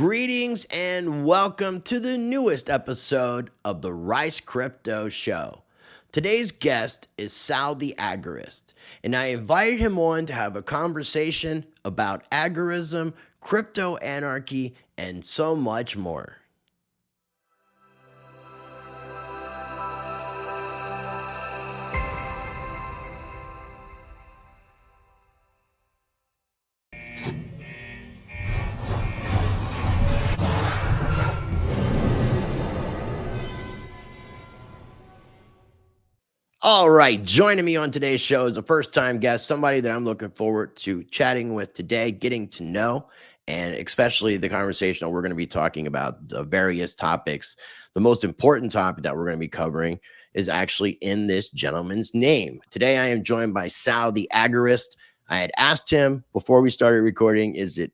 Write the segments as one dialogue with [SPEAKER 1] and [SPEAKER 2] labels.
[SPEAKER 1] Greetings and welcome to the newest episode of the Rice Crypto Show. Today's guest is Sal The Agorist, and I invited him on to have a conversation about agorism, crypto-anarchy, and so much more. All right, joining me on today's show is a first-time guest, somebody that I'm looking forward to chatting with today, getting to know, and especially the conversation that we're going to be talking about the various topics. The most important topic that we're going to be covering is actually in this gentleman's name. Today, I am joined by Sal The Agorist. I had asked him before we started recording, is it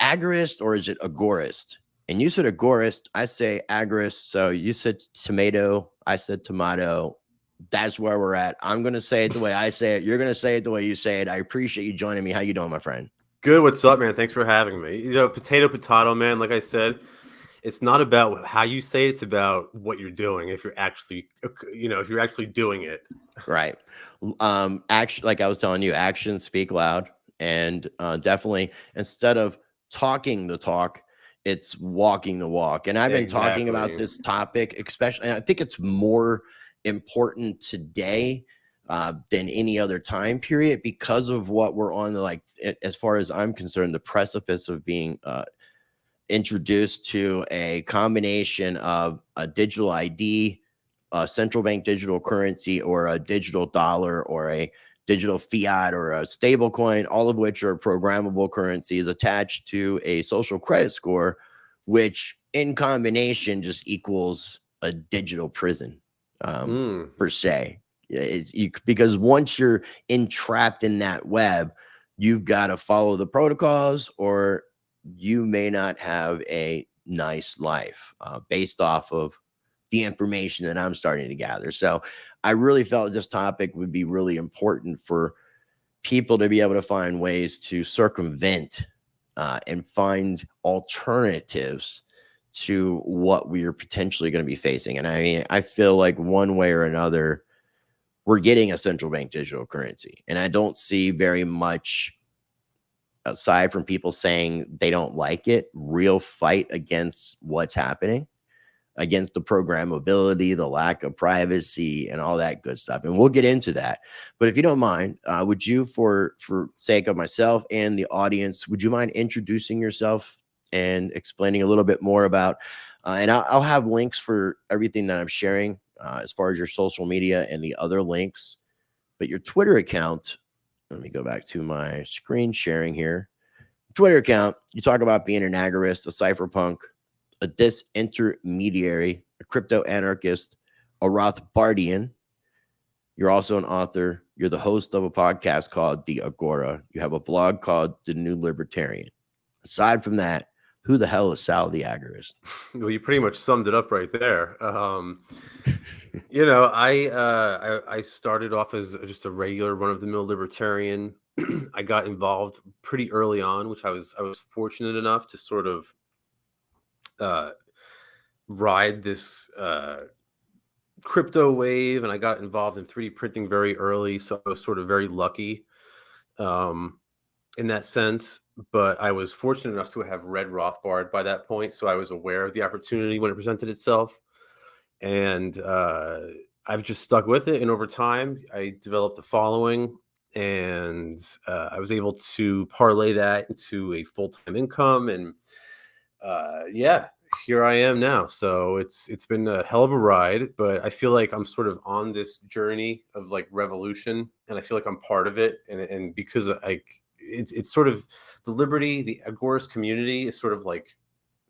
[SPEAKER 1] agorist or is it agorist? And you said agorist, I say agorist. So you said tomato, I said tomato. That's where we're at. I'm going to say it the way I say it. You're going to say it the way you say it. I appreciate you joining me. How you doing, my friend?
[SPEAKER 2] Good. What's up, man? Thanks for having me. Potato, man. Like I said, it's not about how you say it, it's about what you're doing. If you're actually, if you're actually doing it.
[SPEAKER 1] Right. Action, like I was telling you, actions speak loud. And definitely, instead of talking the talk, it's walking the walk. And I've been talking about this topic, especially, and I think it's more important today than any other time period because of what we're on as far as I'm concerned, the precipice of being introduced to a combination of a digital ID, a central bank digital currency, or a digital dollar, or a digital fiat, or a stable coin, all of which are programmable currencies attached to a social credit score, which in combination just equals a digital prison. Per se, because once you're entrapped in that web, you've got to follow the protocols, or you may not have a nice life based off of the information that I'm starting to gather. So I really felt this topic would be really important for people to be able to find ways to circumvent and find alternatives to what we are potentially going to be facing. And I mean, I feel like one way or another, we're getting a central bank digital currency. And I don't see very much, aside from people saying they don't like it, real fight against what's happening, against the programmability, the lack of privacy, and all that good stuff. And we'll get into that. But if you don't mind, would you, for sake of myself and the audience, would you mind introducing yourself and explaining a little bit more about, and I'll have links for everything that I'm sharing as far as your social media and the other links, but your Twitter account, let me go back to my screen sharing here. Twitter account, you talk about being an agorist, a cypherpunk, a disintermediary, a crypto-anarchist, a Rothbardian. You're also an author. You're the host of a podcast called The Agora. You have a blog called The New Libertarian. Aside from that, who the hell is Sal The Agorist?
[SPEAKER 2] Well, you pretty much summed it up right there. I started off as just a regular run-of-the-mill libertarian. I got involved pretty early on, which I was fortunate enough to sort of ride this crypto wave, and I got involved in 3D printing very early, so I was sort of very lucky in that sense. But I was fortunate enough to have read Rothbard by that point, so I was aware of the opportunity when it presented itself, and I've just stuck with it. And over time, I developed a following, and I was able to parlay that into a full-time income, and here I am now. So it's been a hell of a ride, but I feel like I'm sort of on this journey of like revolution, and I feel like I'm part of it. And because it's sort of the liberty, the Agorist community is sort of like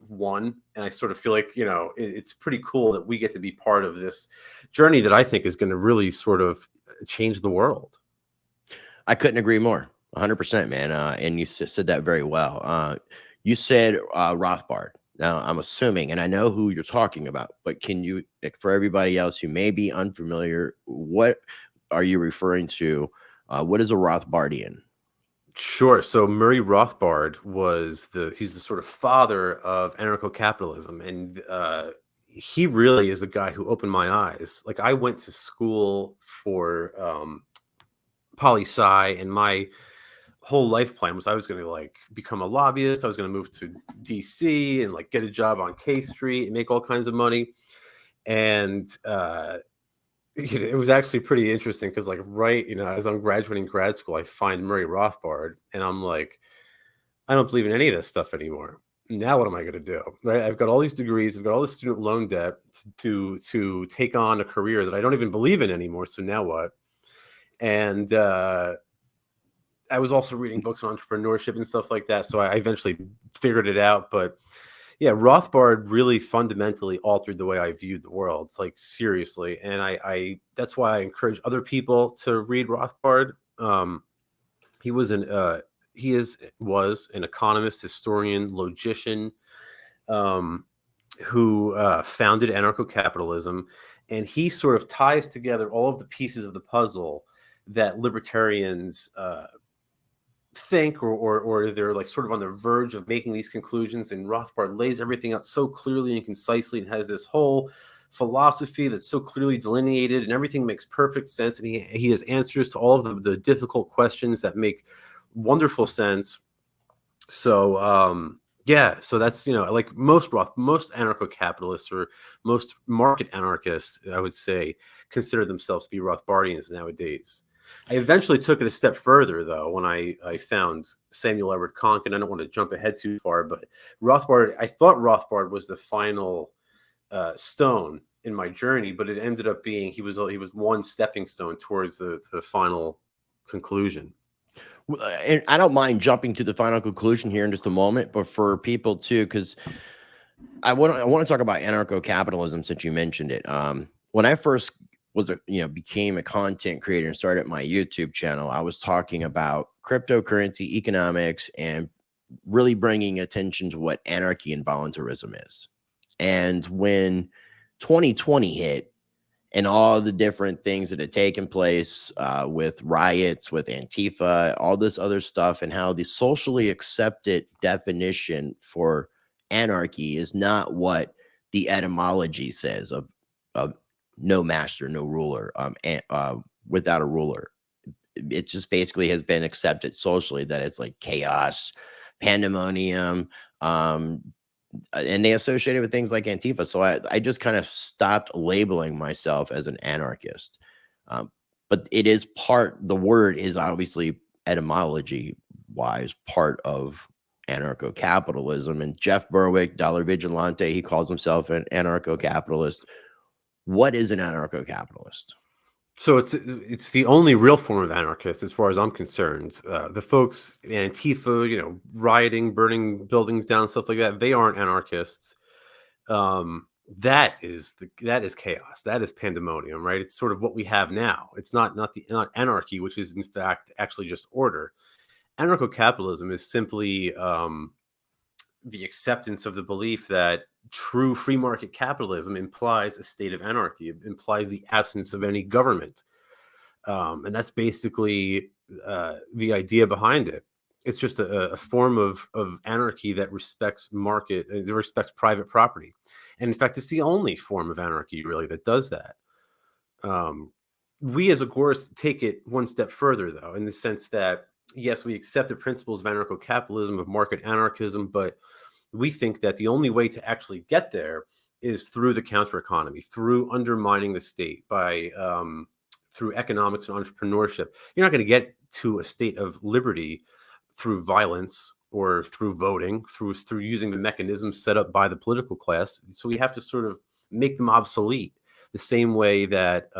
[SPEAKER 2] one. And I sort of feel like, it's pretty cool that we get to be part of this journey that I think is going to really sort of change the world.
[SPEAKER 1] I couldn't agree more. 100%, man. And you said that very well. You said Rothbard. Now, I'm assuming, and I know who you're talking about, but can you, for everybody else who may be unfamiliar, what are you referring to? What is a Rothbardian?
[SPEAKER 2] Sure. So Murray Rothbard he's the sort of father of anarco-capitalism, and he really is the guy who opened my eyes. Like, I went to school for poli sci, and my whole life plan was I was going to like become a lobbyist. I was going to move to DC and like get a job on K Street and make all kinds of money. And it was actually pretty interesting because, like, right, as I'm graduating grad school, I find Murray Rothbard, and I'm like, I don't believe in any of this stuff anymore. Now what am I going to do? Right? I've got all these degrees, I've got all this student loan debt to take on a career that I don't even believe in anymore. So now what? And I was also reading books on entrepreneurship and stuff like that. So I eventually figured it out. But yeah, Rothbard really fundamentally altered the way I viewed the world. It's like, seriously. And I that's why I encourage other people to read Rothbard. He was an economist, historian, logician, who founded anarco-capitalism, and he sort of ties together all of the pieces of the puzzle that libertarians think, or they're like sort of on the verge of making these conclusions. And Rothbard lays everything out so clearly and concisely, and has this whole philosophy that's so clearly delineated, and everything makes perfect sense. And he has answers to all of the difficult questions that make wonderful sense. So yeah, so that's, like most anarcho-capitalists, or most market anarchists, I would say, consider themselves to be Rothbardians nowadays. I eventually took it a step further, though, when I found Samuel Edward Konk, and I don't want to jump ahead too far, but I thought Rothbard was the final stone in my journey, but it ended up being he was one stepping stone towards the final conclusion.
[SPEAKER 1] And I don't mind jumping to the final conclusion here in just a moment, but for people too, because I want to talk about anarcho-capitalism since you mentioned it. When I first became a content creator and started my YouTube channel, I was talking about cryptocurrency economics and really bringing attention to what anarchy and voluntarism is. And when 2020 hit, and all the different things that had taken place with riots, with Antifa, all this other stuff, and how the socially accepted definition for anarchy is not what the etymology says of no master, no ruler, without a ruler. It just basically has been accepted socially that it's like chaos, pandemonium, and they associate it with things like Antifa. So I just kind of stopped labeling myself as an anarchist. But it is the word is obviously etymology wise part of anarcho-capitalism. And Jeff Berwick, Dollar Vigilante, he calls himself an anarcho-capitalist. What is an anarcho-capitalist?
[SPEAKER 2] So it's the only real form of anarchist, as far as I'm concerned. The folks in Antifa, rioting, burning buildings down, stuff like that, they aren't anarchists. That is chaos. That is pandemonium, right? It's sort of what we have now. It's not anarchy, which is in fact actually just order. Anarcho-capitalism is simply the acceptance of the belief that true free market capitalism implies a state of anarchy. It implies the absence of any government. And that's basically the idea behind it. It's just a form of anarchy that respects market, that respects private property. And in fact, it's the only form of anarchy really that does that. We as Agorists take it one step further, though, in the sense that, yes, we accept the principles of anarcho-capitalism, of market anarchism, but we think that the only way to actually get there is through the counter economy, through undermining the state, through economics and entrepreneurship. You're not going to get to a state of liberty through violence or through voting, through using the mechanisms set up by the political class. So we have to sort of make them obsolete, the same way that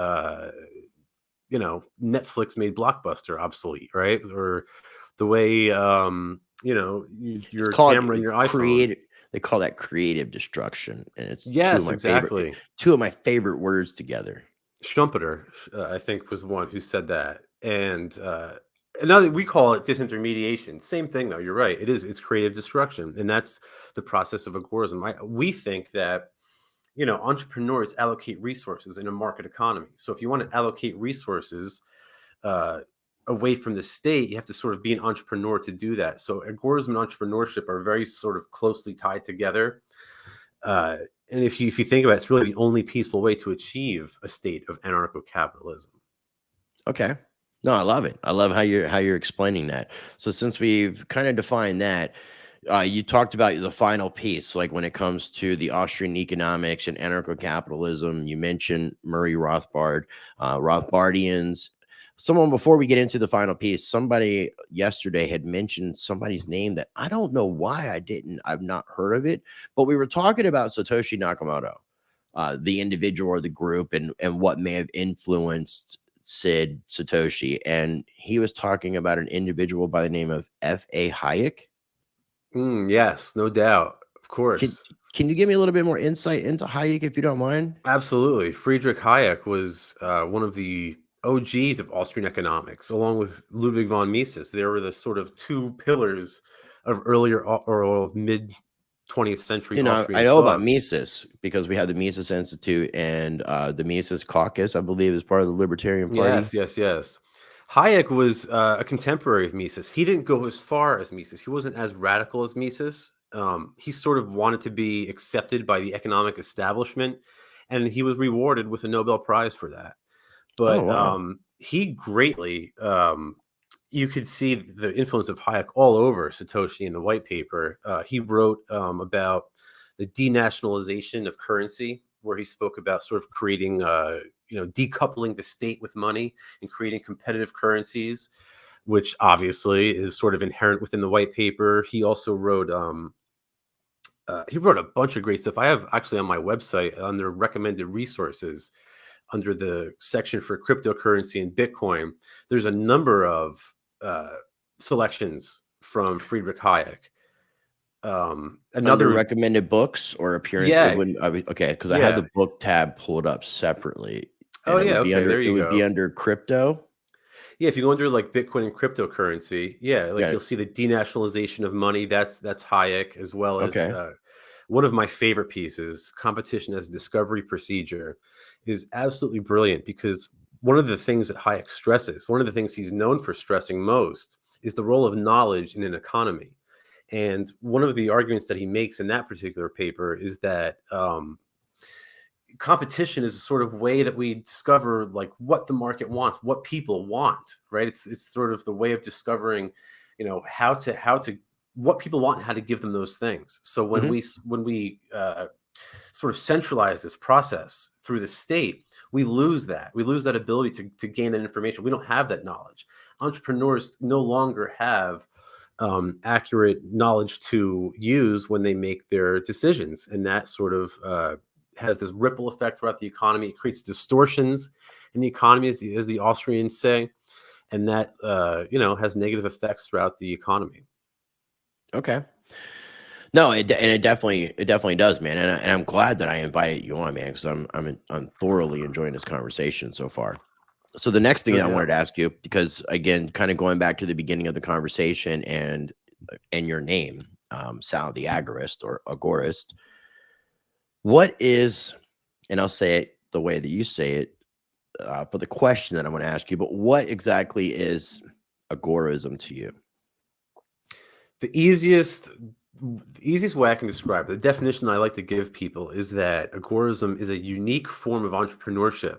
[SPEAKER 2] Netflix made Blockbuster obsolete, right? Or the way your camera and your iPhone.
[SPEAKER 1] They call that creative destruction, and it's
[SPEAKER 2] exactly
[SPEAKER 1] two of my favorite words together.
[SPEAKER 2] Schumpeter, I think, was the one who said that, and another, we call it disintermediation. Same thing, though. You're right. It's creative destruction, and that's the process of agorism. We think that entrepreneurs allocate resources in a market economy. So if you want to allocate resources, away from the state, you have to sort of be an entrepreneur to do that. So agorism and entrepreneurship are very sort of closely tied together. And if you think about it, it's really the only peaceful way to achieve a state of anarco-capitalism.
[SPEAKER 1] Okay. No, I love it. I love how you're explaining that. So since we've kind of defined that, you talked about the final piece, like when it comes to the Austrian economics and anarcho-capitalism. You mentioned Murray Rothbard, Rothbardians. Someone before we get into the final piece, somebody yesterday had mentioned somebody's name that I don't know why I've not heard of it, but we were talking about Satoshi Nakamoto, the individual or the group, and what may have influenced Sid Satoshi, and he was talking about an individual by the name of F.A. Hayek.
[SPEAKER 2] Yes, no doubt. Of
[SPEAKER 1] Can
[SPEAKER 2] course.
[SPEAKER 1] can you give me a little bit more insight into Hayek, if you don't mind?
[SPEAKER 2] Absolutely. Friedrich Hayek was one of the OGs of Austrian economics, along with Ludwig von Mises. They were the sort of two pillars of earlier or mid 20th century
[SPEAKER 1] You know, I
[SPEAKER 2] Austrian
[SPEAKER 1] know about
[SPEAKER 2] thought.
[SPEAKER 1] Mises because we have the Mises Institute and the Mises Caucus, I believe, is part of the Libertarian Party.
[SPEAKER 2] Yes, yes, yes. Hayek was a contemporary of Mises. He didn't go as far as Mises. He wasn't as radical as Mises. He sort of wanted to be accepted by the economic establishment, and he was rewarded with a Nobel Prize for that.
[SPEAKER 1] Oh,
[SPEAKER 2] But
[SPEAKER 1] wow.
[SPEAKER 2] he greatly, you could see the influence of Hayek all over Satoshi in the white paper. He wrote about the denationalization of currency, where he spoke about sort of creating, decoupling the state with money and creating competitive currencies, which obviously is sort of inherent within the white paper. He also wrote. He wrote a bunch of great stuff. I have actually on my website under recommended resources, under the section for cryptocurrency and Bitcoin, there's a number of selections from Friedrich Hayek.
[SPEAKER 1] Under
[SPEAKER 2] Another,
[SPEAKER 1] recommended books or appearance, it
[SPEAKER 2] yeah,
[SPEAKER 1] wouldn't. Okay, because I had
[SPEAKER 2] yeah.
[SPEAKER 1] the book tab pulled up separately,
[SPEAKER 2] Oh,
[SPEAKER 1] and
[SPEAKER 2] yeah. Okay, there
[SPEAKER 1] it
[SPEAKER 2] you
[SPEAKER 1] would be
[SPEAKER 2] go.
[SPEAKER 1] under crypto.
[SPEAKER 2] Yeah, if you go under like Bitcoin and cryptocurrency, yeah, like
[SPEAKER 1] Yeah.
[SPEAKER 2] you'll see the denationalization of money. That's Hayek, as well as
[SPEAKER 1] Okay.
[SPEAKER 2] one of my favorite pieces, Competition as a Discovery Procedure, is absolutely brilliant because one of the things that Hayek stresses, one of the things he's known for stressing most, is the role of knowledge in an economy. And one of the arguments that he makes in that particular paper is that competition is a sort of way that we discover like what the market wants, what people want, right? It's sort of the way of discovering, how to what people want and how to give them those things. So
[SPEAKER 1] Mhm.
[SPEAKER 2] when we sort of centralize this process through the state, we lose that ability to gain that information. We don't have that knowledge. Entrepreneurs no longer have accurate knowledge to use when they make their decisions, and that sort of has this ripple effect throughout the economy. It creates distortions in the economy, as the Austrians say, and that has negative effects throughout the economy.
[SPEAKER 1] Okay. No, it definitely does, man, and I'm glad that I invited you on, man, because I'm thoroughly enjoying this conversation so far. So the next thing
[SPEAKER 2] No
[SPEAKER 1] that I wanted to
[SPEAKER 2] doubt.
[SPEAKER 1] ask you, because again, kind of going back to the beginning of the conversation and your name, Sal the Agorist or Agorist, what is, and I'll say it the way that you say it for the question that I'm going to ask you, but what exactly is agorism to you?
[SPEAKER 2] The easiest way I can describe it, the definition I like to give people, is that agorism is a unique form of entrepreneurship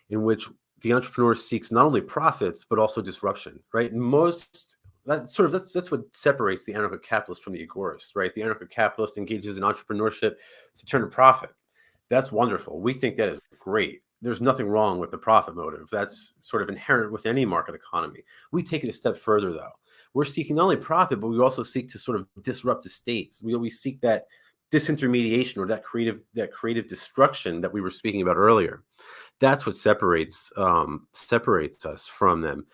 [SPEAKER 2] in which the entrepreneur seeks not only profits but also disruption. Right? That's what separates the anarcho-capitalist from the agorist. Right? The anarcho-capitalist engages in entrepreneurship to turn a profit. That's wonderful. We think that is great. There's nothing wrong with the profit motive. That's sort of inherent with any market economy. We take it a step further, though. We're seeking not only profit, but we also seek to sort of disrupt the states. We always seek that disintermediation, or that creative destruction that we were speaking about earlier. That's what separates us from them,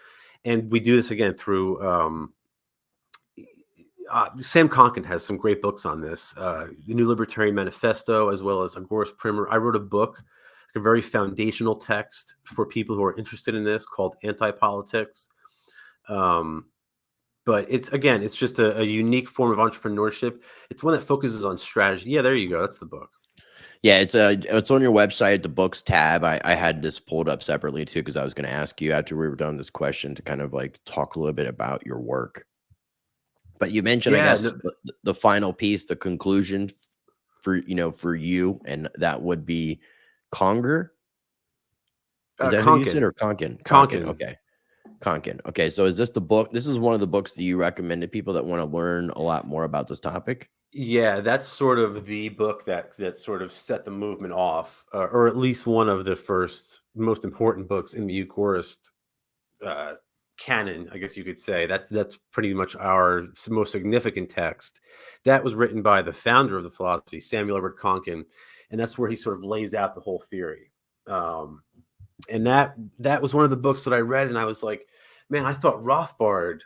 [SPEAKER 2] and we do this again through. Sam Conkin has some great books on this. The New Libertarian Manifesto, as well as Agorist Primer. I wrote a book, a very foundational text for people who are interested in this, called Anti-Politics. But it's just a unique form of entrepreneurship. It's one that focuses on strategy. Yeah, there you go. That's the book.
[SPEAKER 1] Yeah, it's on your website, the books tab. I had this pulled up separately too because I was going to ask you after we were done this question to kind of like talk a little bit about your work. But you mentioned, I
[SPEAKER 2] Yeah,
[SPEAKER 1] guess,
[SPEAKER 2] no,
[SPEAKER 1] the final piece, the conclusion for for you, and that would be Conger. Is that who you said,
[SPEAKER 2] Konkin.
[SPEAKER 1] or Konkin? Konkin.
[SPEAKER 2] Konkin.
[SPEAKER 1] Okay, Konkin. Okay, so is this the book? This is one of the books that you recommend to people that want to learn a lot more about this topic.
[SPEAKER 2] Yeah, that's sort of the book that sort of set the movement off, or at least one of the first most important books in the Agorist uh, canon, I guess you could say. That's pretty much our most significant text. That was written by the founder of the philosophy, Samuel Edward Konkin, and that's where he sort of lays out the whole theory. Um, and that was one of the books that I read, and I was like, man, I thought Rothbard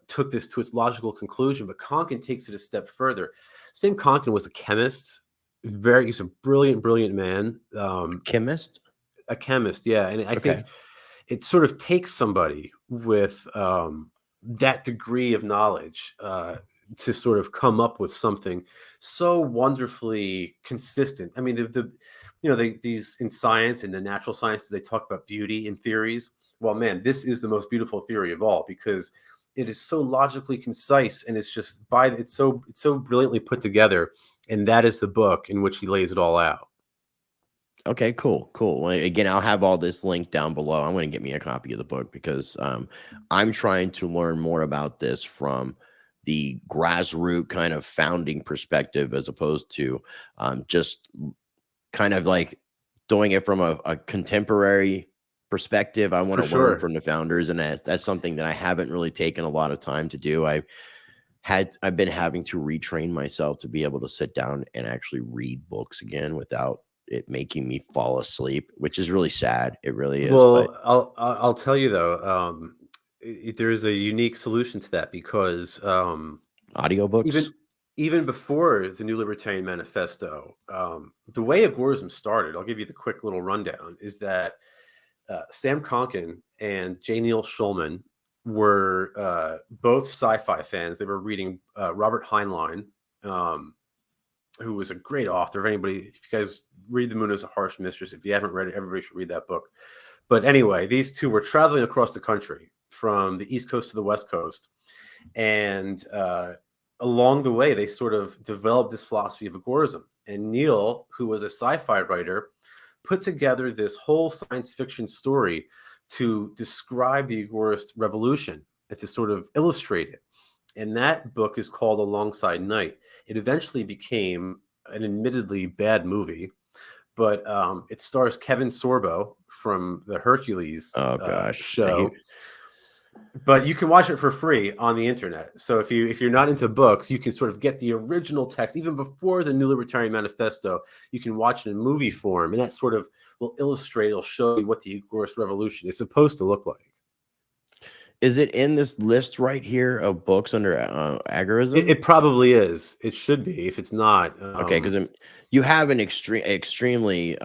[SPEAKER 2] took this to its logical conclusion, but Konkin takes it a step further. Sam Konkin was a chemist. He's a brilliant, brilliant man.
[SPEAKER 1] Chemist.
[SPEAKER 2] A chemist, yeah. And I
[SPEAKER 1] Okay.
[SPEAKER 2] think it sort of takes somebody with that degree of knowledge to sort of come up with something so wonderfully consistent. I mean, these in science and the natural sciences, they talk about beauty in theories. Well, man, this is the most beautiful theory of all because it is so logically concise and it's so brilliantly put together. And that is the book in which he lays it all out.
[SPEAKER 1] Okay, cool, cool. Well, again, I'll have all this linked down below. I'm going to get me a copy of the book because I'm trying to learn more about this from the grassroots kind of founding perspective, as opposed to just kind of like doing it from a contemporary perspective. I want
[SPEAKER 2] For
[SPEAKER 1] to learn
[SPEAKER 2] sure.
[SPEAKER 1] from the founders, and that's something that I haven't really taken a lot of time to do. I've been having to retrain myself to be able to sit down and actually read books again without it making me fall asleep, which is really sad. It really is. But
[SPEAKER 2] Well, I'll tell you though, there's a unique solution to that because
[SPEAKER 1] audiobooks.
[SPEAKER 2] even even before the New Libertarian Manifesto, the way Agorism started, I'll give you the quick little rundown, is that Sam Konkin and J. Neil Schulman were both sci-fi fans. They were reading Robert Heinlein, um, who was a great author. If anybody, if you guys read The Moon is a Harsh Mistress, if you haven't read it, everybody should read that book. But anyway, these two were traveling across the country from the East Coast to the West Coast. And along the way, they sort of developed this philosophy of agorism. And Neil, who was a sci-fi writer, put together this whole science fiction story to describe the agorist revolution and to sort of illustrate it. And that book is called Alongside Night. It eventually became an admittedly bad movie, but it stars Kevin Sorbo from the Hercules
[SPEAKER 1] Oh gosh,
[SPEAKER 2] show. But you can watch it for free on the internet. So if you're not into books, you can sort of get the original text even before the New Libertarian Manifesto. You can watch it in movie form, and that sort of will illustrate, it'll show you what the Agorist Revolution is supposed to look like.
[SPEAKER 1] is it in this list right here of books under
[SPEAKER 2] It,
[SPEAKER 1] agorism?
[SPEAKER 2] it probably is. It should be. If it's not,
[SPEAKER 1] Okay, because you have an extremely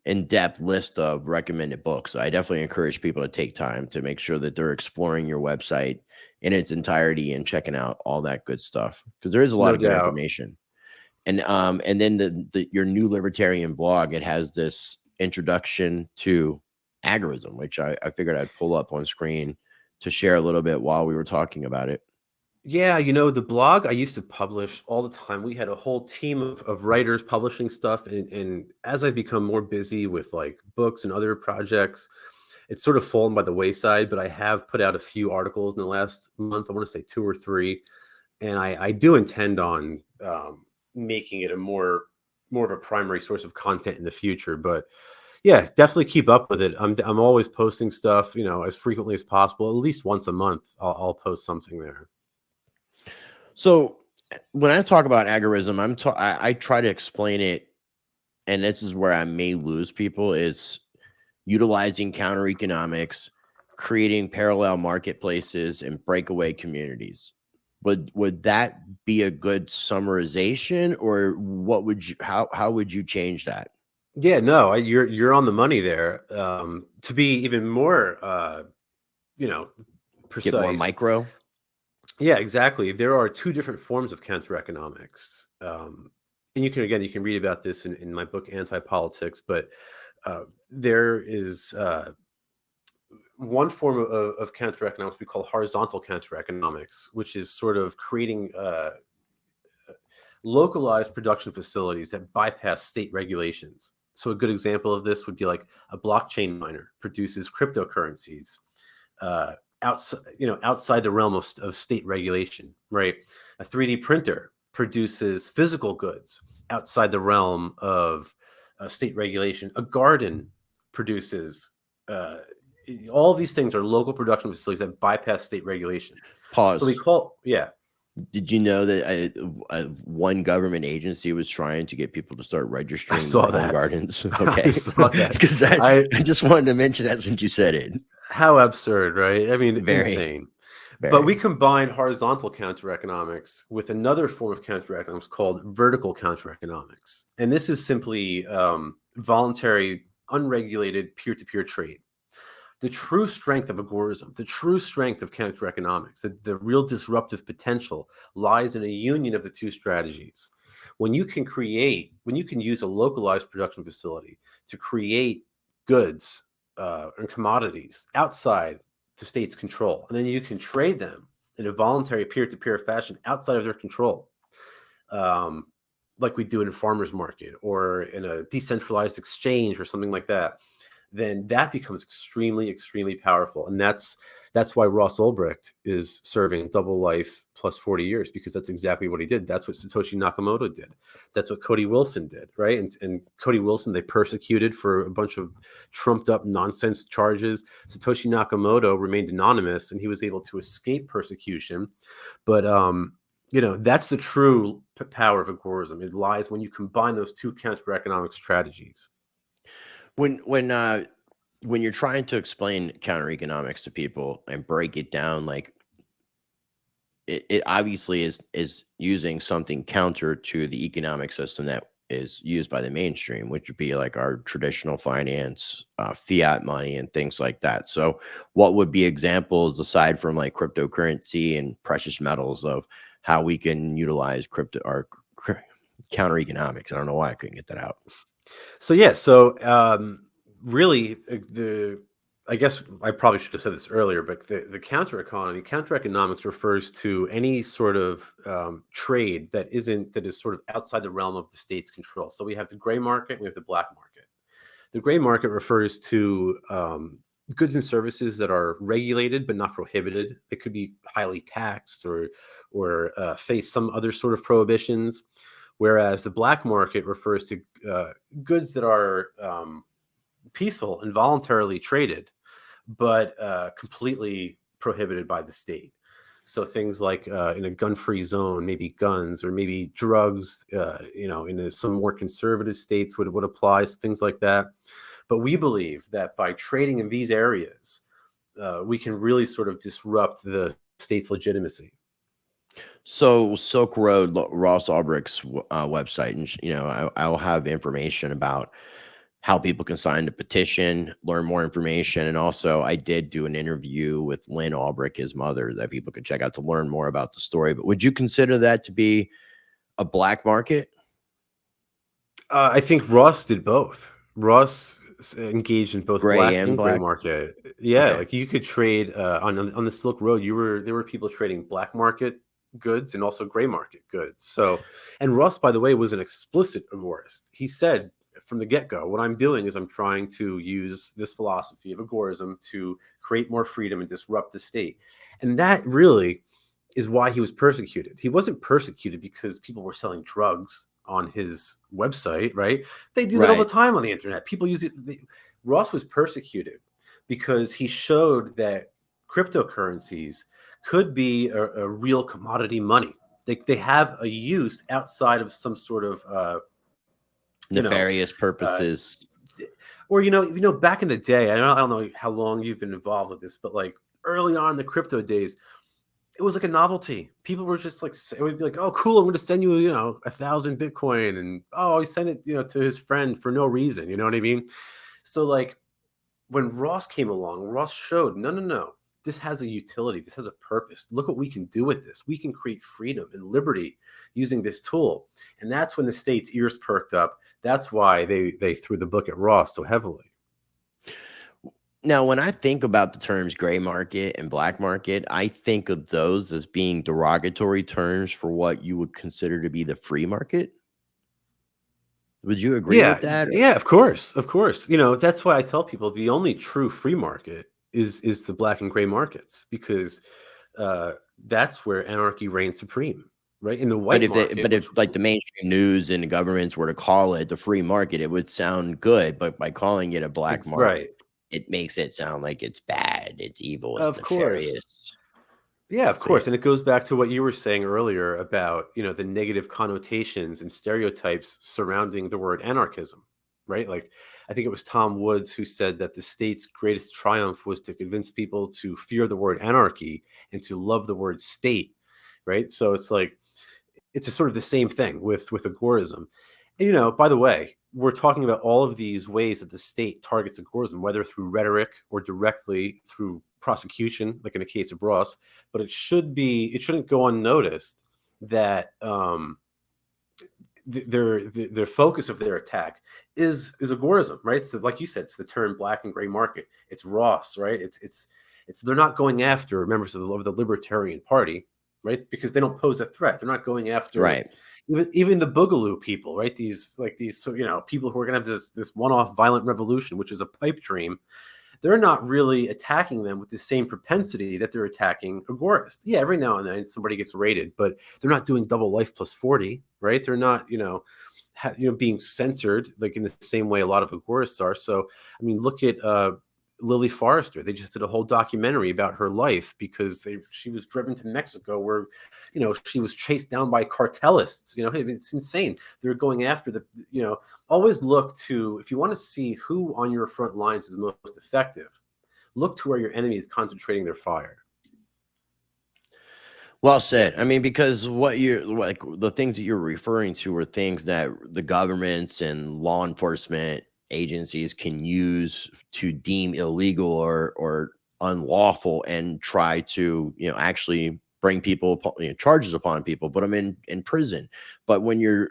[SPEAKER 1] in-depth list of recommended books. So I definitely encourage people to take time to make sure that they're exploring your website in its entirety and checking out all that good stuff, because there is a lot
[SPEAKER 2] no
[SPEAKER 1] of good
[SPEAKER 2] doubt.
[SPEAKER 1] information. And then your New Libertarian blog, it has this introduction to agorism, which I figured I'd pull up on screen to share a little bit while we were talking about it.
[SPEAKER 2] Yeah, the blog I used to publish all the time. We had a whole team of writers publishing stuff. And as I've become more busy with like books and other projects, it's sort of fallen by the wayside. But I have put out a few articles in the last month. I want to say 2 or 3. And I do intend on making it a more of a primary source of content in the future. But yeah, definitely keep up with it. I'm always posting stuff, as frequently as possible. At least once a month, I'll post something there.
[SPEAKER 1] So when I talk about agorism, I try to explain it, and this is where I may lose people, is utilizing counter economics, creating parallel marketplaces, and breakaway communities. Would that be a good summarization, or what would you how would you change that?
[SPEAKER 2] Yeah, no, you're on the money there. To be even more, you know,
[SPEAKER 1] Get more
[SPEAKER 2] precise.
[SPEAKER 1] micro?
[SPEAKER 2] Yeah, exactly. There are two different forms of counter economics. and you can read about this in my book Anti-Politics, but there is one form of counter-economics we call horizontal counter-economics, which is sort of creating localized production facilities that bypass state regulations. So a good example of this would be like a blockchain miner produces cryptocurrencies outside the realm of state regulation, right? A 3D printer produces physical goods outside the realm of state regulation. A garden produces all these things are local production facilities that bypass state regulations.
[SPEAKER 1] Pause.
[SPEAKER 2] So we call, yeah.
[SPEAKER 1] Did you know that one government agency was trying to get people to start registering
[SPEAKER 2] their
[SPEAKER 1] own gardens? Okay,
[SPEAKER 2] I saw that
[SPEAKER 1] because I just wanted to mention that since you said it.
[SPEAKER 2] How absurd, right? I mean,
[SPEAKER 1] Very,
[SPEAKER 2] insane.
[SPEAKER 1] very.
[SPEAKER 2] But we combine horizontal counter-economics with another form of counter-economics called vertical counter-economics. And this is simply voluntary, unregulated peer-to-peer trade. The true strength of agorism, the true strength of counter-economics, the real disruptive potential lies in a union of the two strategies. When you can use a localized production facility to create goods and commodities outside the state's control, and then you can trade them in a voluntary peer-to-peer fashion outside of their control, like we do in a farmer's market or in a decentralized exchange or something like that, then that becomes extremely, extremely powerful. And that's why Ross Ulbricht is serving double life plus 40 years, because that's exactly what he did. That's what Satoshi Nakamoto did. That's what Cody Wilson did, right? And Cody Wilson, they persecuted for a bunch of trumped up nonsense charges. Satoshi Nakamoto remained anonymous and he was able to escape persecution. But, that's the true power of agorism. It lies when you combine those two counter-economic strategies.
[SPEAKER 1] When you're trying to explain counter economics to people and break it down, like it obviously is using something counter to the economic system that is used by the mainstream, which would be like our traditional finance, fiat money, and things like that. So, what would be examples aside from like cryptocurrency and precious metals of how we can utilize counter economics? I don't know why I couldn't get that out.
[SPEAKER 2] So really, I guess I probably should have said this earlier, but the counter economics refers to any sort of trade that is sort of outside the realm of the state's control. So we have the gray market and we have the black market. The gray market refers to goods and services that are regulated but not prohibited. It could be highly taxed or face some other sort of prohibitions. Whereas the black market refers to goods that are peaceful and voluntarily traded, but completely prohibited by the state. So things like in a gun-free zone, maybe guns or maybe drugs, in some more conservative states would apply, things like that. But we believe that by trading in these areas, we can really sort of disrupt the state's legitimacy.
[SPEAKER 1] So Silk Road, Ross Ulbricht's website, and I'll have information about how people can sign the petition, learn more information, and also I did do an interview with Lynn Ulbricht, his mother, that people could check out to learn more about the story. But would you consider that to be a black market?
[SPEAKER 2] I think Ross did both. Ross engaged in both black and gray market. Yeah, okay. Like you could trade on the Silk Road. There were people trading black market goods and also gray market goods. So, and Ross, by the way, was an explicit agorist. He said from the get-go, what I'm doing is I'm trying to use this philosophy of agorism to create more freedom and disrupt the state. And that really is why he was persecuted. He wasn't persecuted because people were selling drugs on his website, right? They do that all the time on the internet. People use it. Ross was persecuted because he showed that cryptocurrencies could be a real commodity money. They have a use outside of some sort of
[SPEAKER 1] nefarious purposes.
[SPEAKER 2] Or back in the day, I don't know how long you've been involved with this, but like early on in the crypto days, it was like a novelty. People were just like, it would be like, oh, cool, I'm going to send you, 1,000 Bitcoin. And, oh, he sent it, to his friend for no reason. You know what I mean? So like when Ross came along, Ross showed, no. this has a utility. This has a purpose. Look what we can do with this. We can create freedom and liberty using this tool. And that's when the state's ears perked up. That's why they threw the book at Ross so heavily.
[SPEAKER 1] Now, when I think about the terms gray market and black market, I think of those as being derogatory terms for what you would consider to be the free market. Would you agree with that?
[SPEAKER 2] Yeah, of course. Of course. That's why I tell people the only true free market is the black and gray markets, because that's where anarchy reigns supreme, right? In the white market.
[SPEAKER 1] But if like the mainstream news and the governments were to call it the free market, it would sound good. But by calling it a black market,
[SPEAKER 2] right,
[SPEAKER 1] it makes it sound like it's bad, it's evil, it's
[SPEAKER 2] of course.
[SPEAKER 1] nefarious.
[SPEAKER 2] Yeah, of course. And it goes back to what you were saying earlier about, the negative connotations and stereotypes surrounding the word anarchism, right? Like, I think it was Tom Woods who said that the state's greatest triumph was to convince people to fear the word anarchy and to love the word state, right? So it's like, it's a sort of the same thing with agorism. And, by the way, we're talking about all of these ways that the state targets agorism, whether through rhetoric or directly through prosecution, like in the case of Ross. But it shouldn't go unnoticed that their focus of their attack is agorism, right? It's like you said, it's the term black and gray market. It's Ross, right? It's they're not going after members of the Libertarian Party, right? Because they don't pose a threat. They're not going after even the Boogaloo people, right? These people who are going to have this one-off violent revolution, which is a pipe dream. They're not really attacking them with the same propensity that they're attacking agorists. Yeah, every now and then somebody gets raided, but they're not doing double life plus 40, right? They're not, being censored like in the same way a lot of agorists are. So, I mean, look at Lily Forrester. They just did a whole documentary about her life because she was driven to Mexico where, she was chased down by cartelists. It's insane. They're going after always look to, if you want to see who on your front lines is most effective, look to where your enemy is concentrating their fire.
[SPEAKER 1] Well said. I mean, because what you're like, the things that you're referring to are things that the governments and law enforcement agencies can use to deem illegal or unlawful and try to, actually bring people, charges upon people, put them in prison. But when you're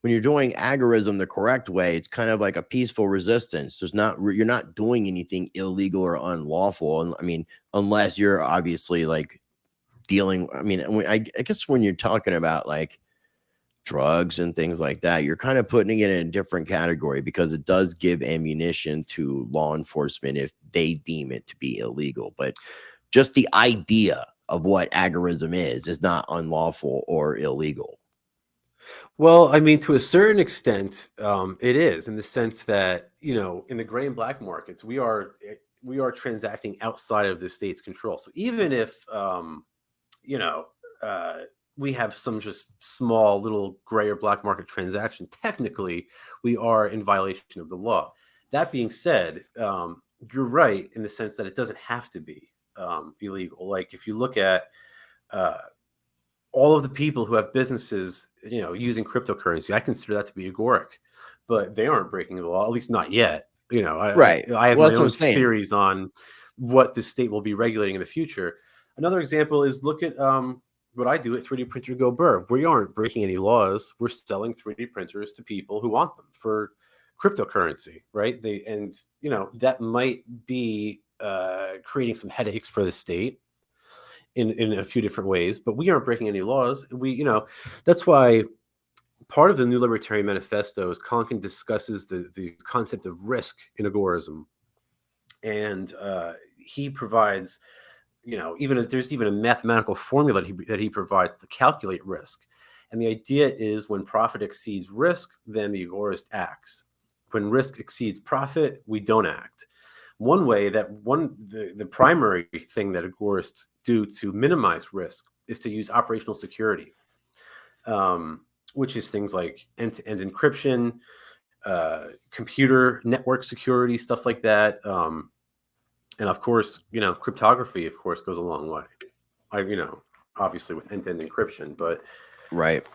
[SPEAKER 1] doing agorism the correct way, it's kind of like a peaceful resistance. You're not doing anything illegal or unlawful. And I mean, unless you're obviously like dealing, I guess when you're talking about like drugs and things like that, you're kind of putting it in a different category because it does give ammunition to law enforcement if they deem it to be illegal. But just the idea of what agorism is not unlawful or illegal.
[SPEAKER 2] Well, I mean, to a certain extent, it is, in the sense that, in the gray and black markets, we are transacting outside of the state's control. So even if we have some just small little gray or black market transaction, technically we are in violation of the law. That being said, you're right in the sense that it doesn't have to be illegal. Like if you look at all of the people who have businesses, using cryptocurrency, I consider that to be agoric, but they aren't breaking the law, at least not yet.
[SPEAKER 1] Right.
[SPEAKER 2] I have my own theories on what the state will be regulating in the future. Another example is look at what I do at 3D Printer Go Burr. We aren't breaking any laws. We're selling 3D printers to people who want them for cryptocurrency, right? That might be creating some headaches for the state in a few different ways, but we aren't breaking any laws. That's why part of the New Libertarian Manifesto is Konkin discusses the concept of risk in agorism. And he provides, there's even a mathematical formula that he provides to calculate risk. And the idea is when profit exceeds risk, then the agorist acts. When risk exceeds profit, we don't act. One way the primary thing that agorists do to minimize risk is to use operational security, which is things like end-to-end encryption, computer network security, stuff like that. And of course, cryptography, of course, goes a long way. Obviously with end-to-end encryption, but
[SPEAKER 1] right.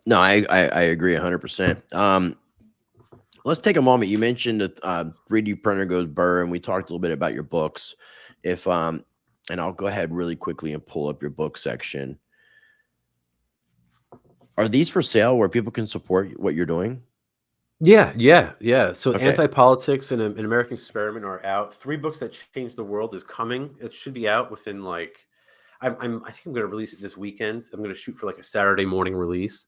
[SPEAKER 1] No, I agree 100%. let's take a moment. You mentioned that 3D printer goes burr, and we talked a little bit about your books. If and I'll go ahead really quickly and pull up your book section. Are these for sale where people can support what you're doing?
[SPEAKER 2] Yeah. So
[SPEAKER 1] Okay.
[SPEAKER 2] Anti-Politics and An American Experiment are out. 3 Books That Changed the World is coming. It should be out within like I think I'm going to release it this weekend. I'm going to shoot for like a Saturday morning release,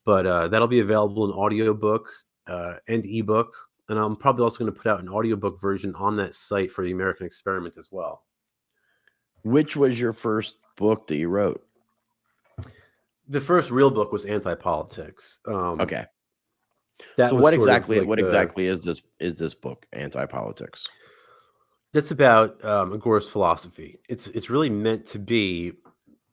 [SPEAKER 2] but that'll be available in audiobook and ebook. And I'm probably also going to put out an audiobook version on that site for the American Experiment as well.
[SPEAKER 1] Which was your first book that you wrote?
[SPEAKER 2] The first real book was Anti-Politics.
[SPEAKER 1] Okay.
[SPEAKER 2] That
[SPEAKER 1] So
[SPEAKER 2] was
[SPEAKER 1] what
[SPEAKER 2] sort of
[SPEAKER 1] exactly
[SPEAKER 2] like
[SPEAKER 1] what exactly is this book, Anti-Politics?
[SPEAKER 2] that's about Agorist philosophy. It's really meant to be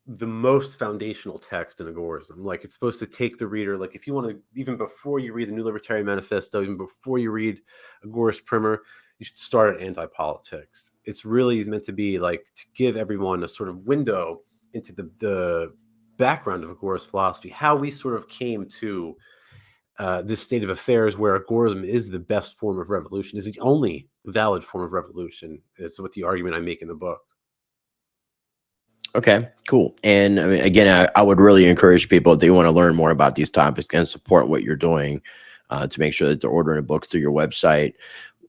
[SPEAKER 2] the most foundational text in Agorism. Like it's supposed to take the reader, like if you want to, even before you read the New Libertarian Manifesto, even before you read Agorist Primer, you should start at Anti-Politics. It's really meant to be like to give everyone a sort of window into the background of Agorist philosophy, how we sort of came to this state of affairs where agorism is the best form of revolution, is the only valid form of revolution, is what the argument I make in the book.
[SPEAKER 1] Okay, cool. And I mean, again, I would really encourage people, if they want to learn more about these topics and support what you're doing, to make sure that they're ordering books through your website.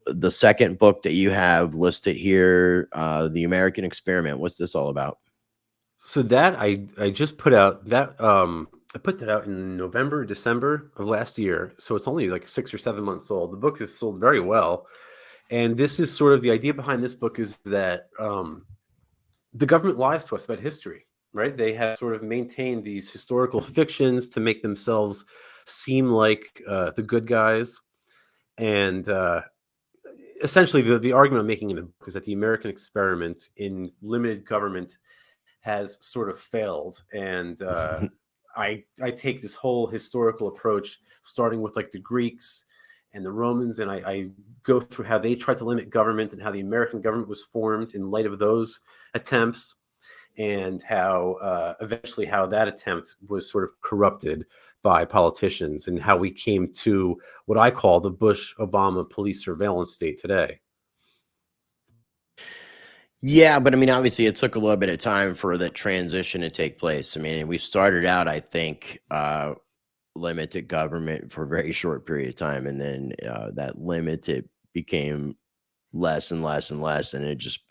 [SPEAKER 1] The second book that you have listed here, The American Experiment, what's this all about?
[SPEAKER 2] So that I just put out that I put that out in November, December of last year. So it's only like 6 or 7 months old. The book has sold very well. And this is sort of the idea behind this book is that the government lies to us about history, right? They have sort of maintained these historical fictions to make themselves seem like the good guys. And essentially, the argument I'm making in the book is that the American experiment in limited government has sort of failed. And I take this whole historical approach, starting with like the Greeks and the Romans, and I go through how they tried to limit government and how the American government was formed in light of those attempts, and how eventually how that attempt was sort of corrupted by politicians, and how we came to what I call the Bush-Obama police surveillance state today.
[SPEAKER 1] Yeah, but I mean, obviously, it took a little bit of time for that transition to take place. I mean, we started out, I think, limited government for a very short period of time, and then that limited became less and less and less, and it just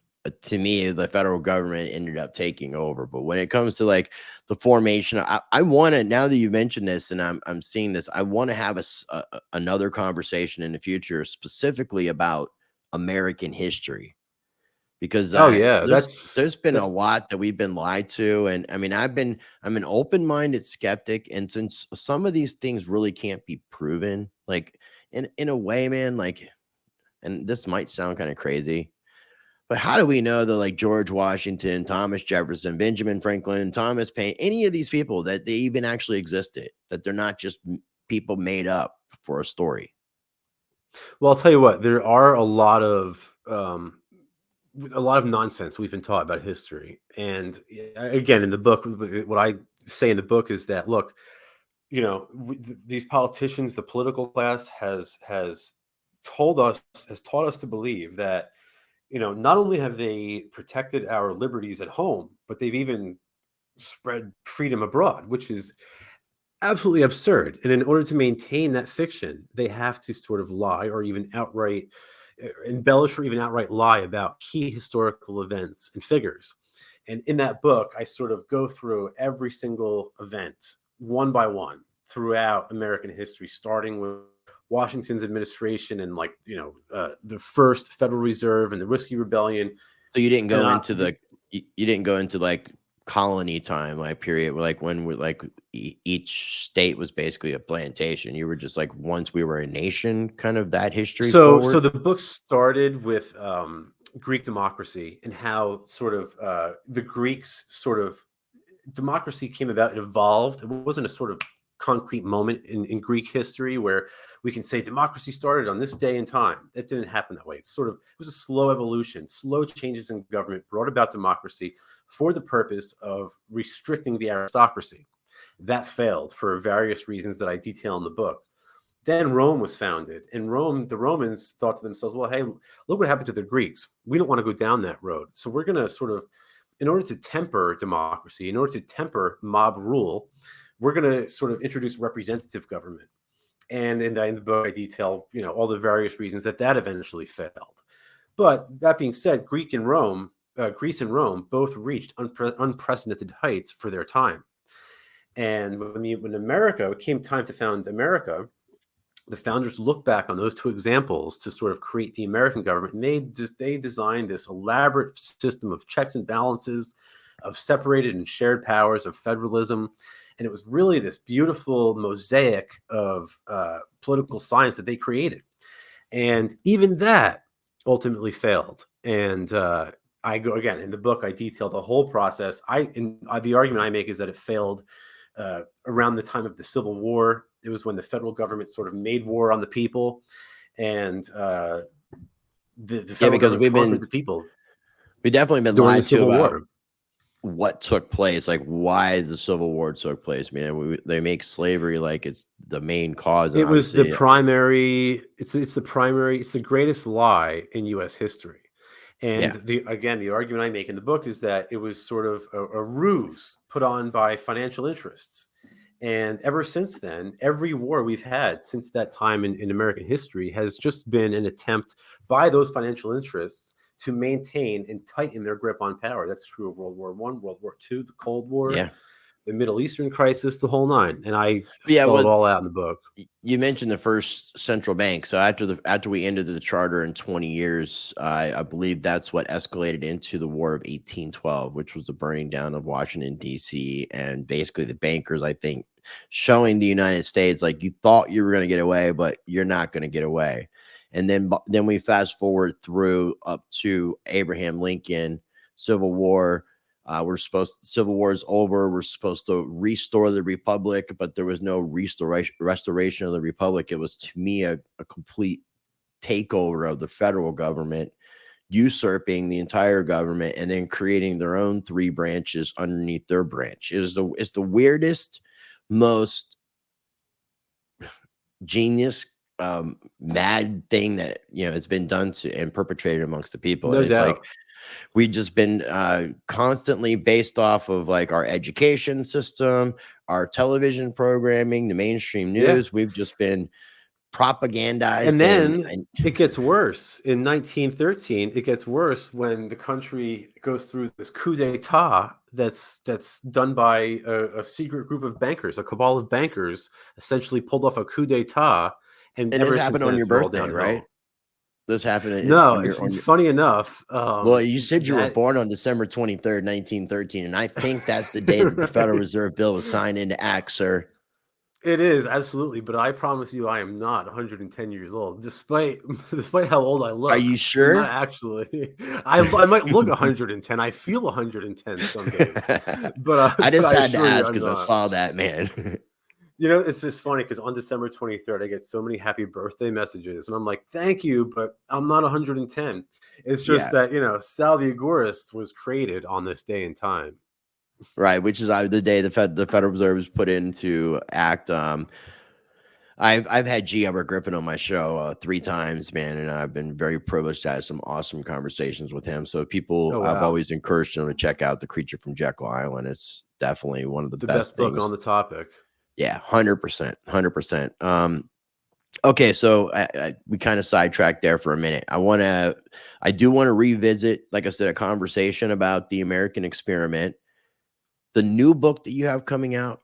[SPEAKER 1] to me, the federal government ended up taking over. But when it comes to like the formation, I want to, now that you mentioned this, and I'm seeing this, I want to have another conversation in the future specifically about American history, because
[SPEAKER 2] Oh yeah,
[SPEAKER 1] there's been a lot that we've been lied to. And I mean, I'm an open-minded skeptic, and since some of these things really can't be proven, like in a way, man, like, and this might sound kind of crazy, but how do we know that like George Washington, Thomas Jefferson, Benjamin Franklin, Thomas Paine, any of these people, that they even actually existed, that they're not just people made up for a story?
[SPEAKER 2] Well, I'll tell you what, there are a lot of nonsense we've been taught about history. And again, in the book, what I say in the book is that, look, you know, these politicians, the political class has taught us to believe that, you know, not only have they protected our liberties at home, but they've even spread freedom abroad, which is absolutely absurd. And in order to maintain that fiction, they have to sort of lie or even outright embellish or even outright lie about key historical events and figures. And in that book, I sort of go through every single event one by one throughout American history, starting with Washington's administration and, like, you know, the first Federal Reserve and the Whiskey Rebellion.
[SPEAKER 1] So you didn't
[SPEAKER 2] And
[SPEAKER 1] go into the you didn't go into like colony time, like period, like when we like each state was basically a plantation. You were just like, once we were a nation, kind of that history
[SPEAKER 2] so
[SPEAKER 1] forward.
[SPEAKER 2] the book started with Greek democracy and how sort of the Greeks sort of democracy came about. It evolved. It wasn't a sort of concrete moment in Greek history where we can say democracy started on this day and time. It didn't happen that way. It's sort of, it was a slow evolution. Slow changes in government brought about democracy for the purpose of restricting the aristocracy. That failed for various reasons that I detail in the book. Then Rome was founded. In Rome, the Romans thought to themselves, well, hey, look what happened to the Greeks. We don't want to go down that road. So we're going to sort of, in order to temper democracy, in order to temper mob rule, we're going to sort of introduce representative government. And in the book, I detail, all the various reasons that eventually failed. But that being said, Greece and Rome both reached unprecedented heights for their time. And when America, it came time to found America, the founders looked back on those two examples to sort of create the American government. And they designed this elaborate system of checks and balances, of separated and shared powers, of federalism. And it was really this beautiful mosaic of political science that they created. And even that ultimately failed. And I go, again, in the book, I detail the whole process. The argument I make is that it failed around the time of the Civil War. It was when the federal government sort of made war on the people, and the federal government conquered the people.
[SPEAKER 1] We've definitely been lied to about what took place, like why the Civil War took place. I mean, they make slavery like it's the main cause.
[SPEAKER 2] It was the primary. It's the greatest lie in U.S. history. And the argument I make in the book is that it was sort of a ruse put on by financial interests. And ever since then, every war we've had since that time in American history has just been an attempt by those financial interests to maintain and tighten their grip on power. That's true of World War I, World War II, the Cold War, the Middle Eastern crisis, the whole nine. And I spell it all out in the book.
[SPEAKER 1] You mentioned the first central bank. So after we ended the charter in 20 years, I believe that's what escalated into the War of 1812, which was the burning down of Washington, D.C. And basically the bankers, I think, showing the United States, like, you thought you were going to get away, but you're not going to get away. And then we fast forward through up to Abraham Lincoln, Civil War. Civil War is over. We're supposed to restore the republic, but there was no restoration of the republic. It was, to me, a complete takeover of the federal government, usurping the entire government, and then creating their own three branches underneath their branch. It's the weirdest, most genius, mad thing that it's been done to and perpetrated amongst the people.
[SPEAKER 2] No
[SPEAKER 1] and it's
[SPEAKER 2] doubt.
[SPEAKER 1] like we've just been constantly, based off of like our education system, our television programming, the mainstream news, we've just been propagandized.
[SPEAKER 2] And then it gets worse. In 1913, it gets worse when the country goes through this coup d'etat that's done by a secret group of bankers, a cabal of bankers, essentially pulled off a coup d'etat. And
[SPEAKER 1] this happened on your birthday, right? This happened.
[SPEAKER 2] No, funny enough.
[SPEAKER 1] Well, you said you were born on December 23rd, 1913, and I think that's the day that the Federal Reserve Bill was signed into act, sir.
[SPEAKER 2] It is, absolutely, but I promise you, I am not 110 years old, despite how old I look.
[SPEAKER 1] Are you sure?
[SPEAKER 2] Not actually, I might look 110. I feel 110 some days, but
[SPEAKER 1] I just had to ask because I saw that, man.
[SPEAKER 2] It's just funny because on December 23rd, I get so many happy birthday messages, and I'm like, thank you, but I'm not 110. It's just that, Sal The Agorist was created on this day and time.
[SPEAKER 1] Right, which is the day the Federal Reserve was put into act. I've had G. Edward Griffin on my show 3 times, man, and I've been very privileged to have some awesome conversations with him. So I've always encouraged them to check out The Creature from Jekyll Island. It's definitely one of the best
[SPEAKER 2] book on the topic.
[SPEAKER 1] Yeah, 100%. Okay, so we kind of sidetracked there for a minute. I do want to revisit, like I said, a conversation about the American experiment. The new book that you have coming out,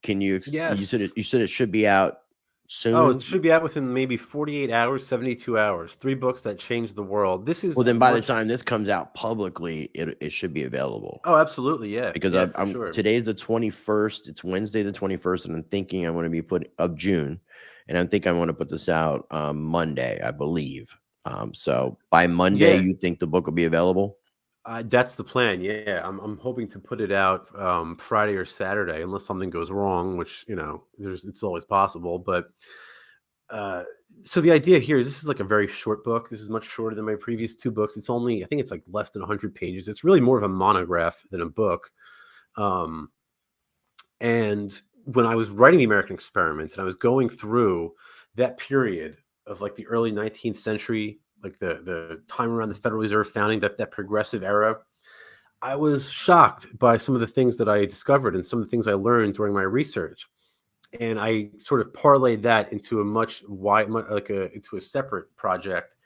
[SPEAKER 1] can you?
[SPEAKER 2] Yes.
[SPEAKER 1] You said it should be out soon.
[SPEAKER 2] Oh, it should be out within maybe 48 hours, 72 hours. 3 books that changed the world. This is
[SPEAKER 1] then by the time this comes out publicly, it should be available.
[SPEAKER 2] Oh, absolutely, yeah.
[SPEAKER 1] Because today's the 21st. It's Wednesday the 21st, and I'm thinking I want to be of June, and I think I want to put this out Monday, I believe. So by Monday, you think the book will be available?
[SPEAKER 2] That's the plan. Yeah, I'm hoping to put it out Friday or Saturday, unless something goes wrong, which it's always possible. But so the idea here is this is like a very short book. This is much shorter than my previous 2 books. I think it's like less than 100 pages. It's really more of a monograph than a book. And when I was writing The American Experiment and I was going through that period of like the early 19th century, like the time around the Federal Reserve founding, that progressive era, I was shocked by some of the things that I discovered and some of the things I learned during my research. And I sort of parlayed that into a into a separate project.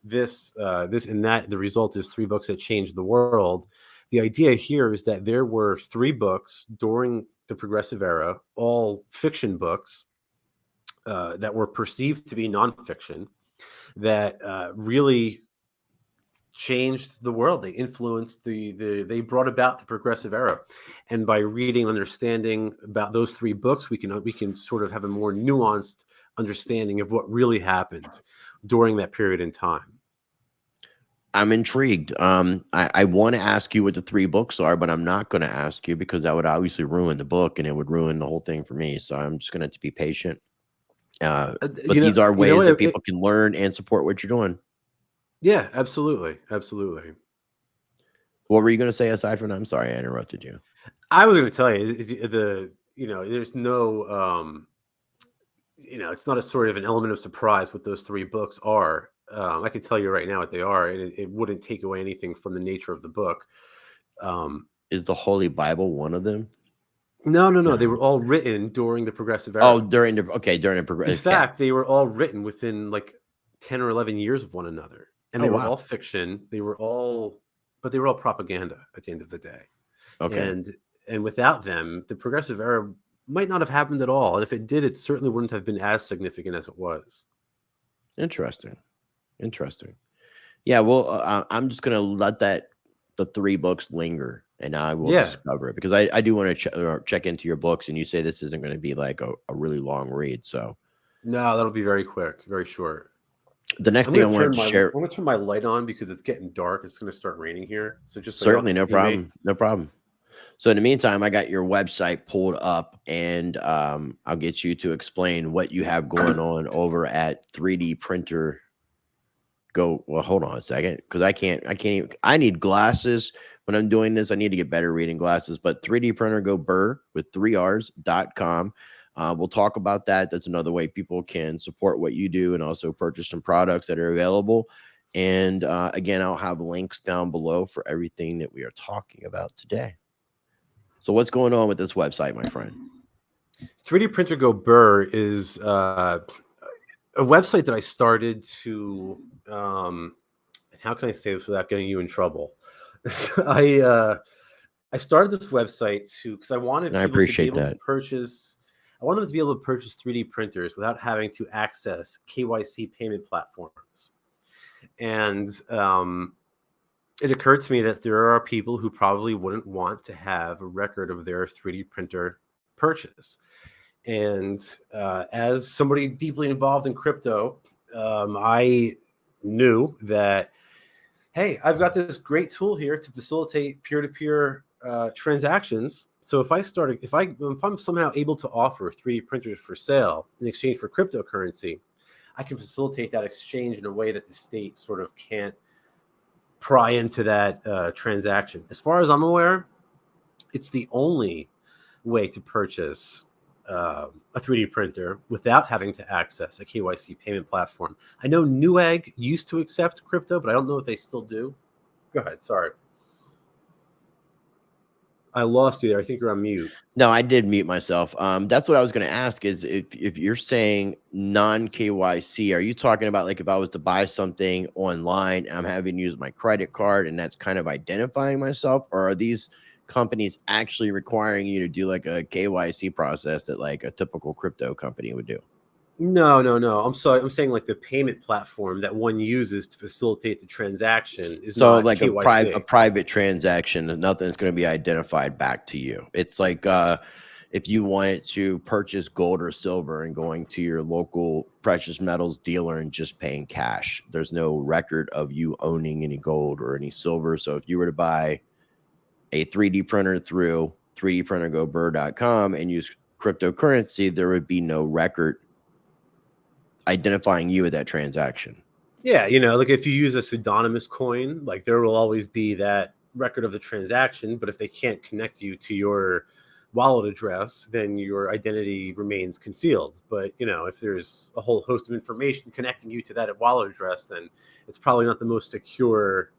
[SPEAKER 2] This and that. The result is 3 books that changed the world. The idea here is that there were 3 books during the progressive era, all fiction books that were perceived to be nonfiction, that really changed the world. They influenced they brought about the progressive era. And by reading, understanding about those 3 books, we can sort of have a more nuanced understanding of what really happened during that period in time.
[SPEAKER 1] I'm intrigued. I want to ask you what the 3 books are, but I'm not going to ask you because that would obviously ruin the book and it would ruin the whole thing for me. So I'm just going to have to be patient. But these are ways that people can learn and support what you're doing.
[SPEAKER 2] Yeah, absolutely. Absolutely.
[SPEAKER 1] What were you going to say aside from that? I'm sorry, I interrupted you.
[SPEAKER 2] I was going to tell you there's no, it's not a sort of an element of surprise what those 3 books are. I can tell you right now what they are, and it wouldn't take away anything from the nature of the book.
[SPEAKER 1] Is the Holy Bible one of them?
[SPEAKER 2] No. They were all written during the progressive era.
[SPEAKER 1] Oh, during the progressive.
[SPEAKER 2] In fact, they were all written within like 10 or 11 years of one another, and they were all fiction. They were all propaganda at the end of the day.
[SPEAKER 1] Okay.
[SPEAKER 2] And without them, the progressive era might not have happened at all. And if it did, it certainly wouldn't have been as significant as it was.
[SPEAKER 1] Interesting. Yeah, well, I'm just gonna let the 3 books linger, and I will discover it because I do want to check into your books. And you say this isn't going to be like a really long read, so
[SPEAKER 2] no, that'll be very quick, very short.
[SPEAKER 1] The next thing I wanted to share.
[SPEAKER 2] I'm going to turn my light on because it's getting dark. It's going to start raining here. So just
[SPEAKER 1] certainly, no problem. So in the meantime, I got your website pulled up, and I'll get you to explain what you have going on over at 3D Printer. Well, hold on a second, because I can't even. I need glasses when I'm doing this. I need to get better reading glasses. But 3D Printer Go Burr with 3Rs.com. We'll talk about that. That's another way people can support what you do and also purchase some products that are available. And again, I'll have links down below for everything that we are talking about today. So what's going on with this website, my friend?
[SPEAKER 2] 3D Printer Go Burr is a website that I started to, how can I say this without getting you in trouble? I started this website because I wanted people to be able to purchase. I wanted them to be able to purchase 3D printers without having to access KYC payment platforms. And it occurred to me that there are people who probably wouldn't want to have a record of their 3D printer purchase. And as somebody deeply involved in crypto, I knew that, hey, I've got this great tool here to facilitate peer-to-peer transactions. So if I'm somehow able to offer 3D printers for sale in exchange for cryptocurrency, I can facilitate that exchange in a way that the state sort of can't pry into that transaction. As far as I'm aware, it's the only way to purchase a 3D printer without having to access a KYC payment platform. I know Newegg used to accept crypto, but I don't know if they still do. Go ahead. Sorry. I lost you there. I think you're on mute.
[SPEAKER 1] No, I did mute myself. That's what I was going to ask is if you're saying non-KYC, are you talking about like if I was to buy something online, I'm having to use my credit card and that's kind of identifying myself? Or are these companies actually requiring you to do like a KYC process that like a typical crypto company would do?
[SPEAKER 2] No. I'm sorry. I'm saying like the payment platform that one uses to facilitate the transaction is
[SPEAKER 1] so
[SPEAKER 2] not
[SPEAKER 1] like
[SPEAKER 2] KYC.
[SPEAKER 1] a private transaction. Nothing's going to be identified back to you. It's like if you wanted to purchase gold or silver and going to your local precious metals dealer and just paying cash, there's no record of you owning any gold or any silver. So if you were to buy a 3D printer through 3dprintergoburr.com and use cryptocurrency, there would be no record identifying you at that transaction.
[SPEAKER 2] Yeah, like if you use a pseudonymous coin, like there will always be that record of the transaction, but if they can't connect you to your wallet address, then your identity remains concealed. But, you know, if there's a whole host of information connecting you to that wallet address, then it's probably not the most secure,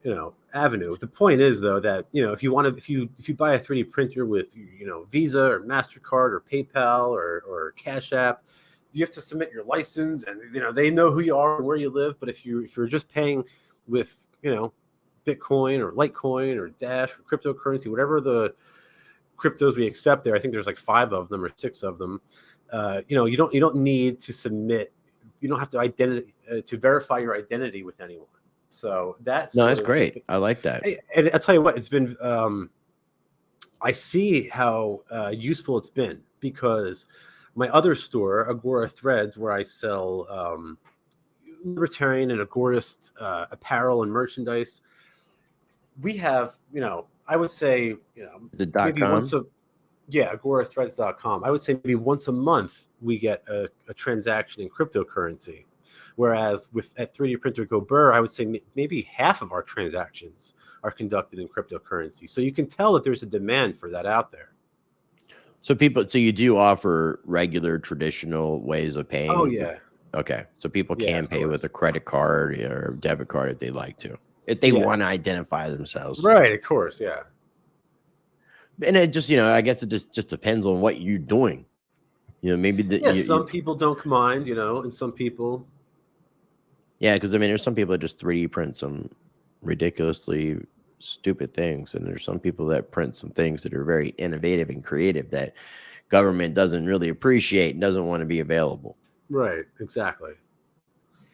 [SPEAKER 2] you know, avenue. The point is, though, that, you know, if you want to, if you buy a 3D printer with, you know, Visa or MasterCard or PayPal or Cash App, you have to submit your license, and, you know, they know who you are and where you live. But if you're just paying with, you know, Bitcoin or Litecoin or Dash or cryptocurrency, whatever the cryptos we accept there, I think there's like 5 of them or 6 of them. You know, you don't need to submit. You don't have to verify your identity with anyone. So that's
[SPEAKER 1] great. I like that.
[SPEAKER 2] And I'll tell you what, it's been. I see how useful it's been, because my other store, Agora Threads, where I sell libertarian and agorist apparel and merchandise, we have, you know, I would say, you know, maybe once agorathreads.com. I would say maybe once a month we get a transaction in cryptocurrency. Whereas at 3D Printer Go Burr, I would say maybe half of our transactions are conducted in cryptocurrency. So you can tell that there's a demand for that out there.
[SPEAKER 1] So you do offer regular traditional ways of paying?
[SPEAKER 2] Oh, yeah.
[SPEAKER 1] Okay. So people can pay with a credit card or debit card if they like to, if they want to identify themselves.
[SPEAKER 2] Right. Of course. Yeah.
[SPEAKER 1] And it just, you know, I guess it just depends on what you're doing. You know, maybe
[SPEAKER 2] some people don't mind, you know, and some people.
[SPEAKER 1] Yeah, because I mean, there's some people that just 3D print some ridiculously stupid things, and there's some people that print some things that are very innovative and creative that government doesn't really appreciate and doesn't want to be available.
[SPEAKER 2] Right. Exactly.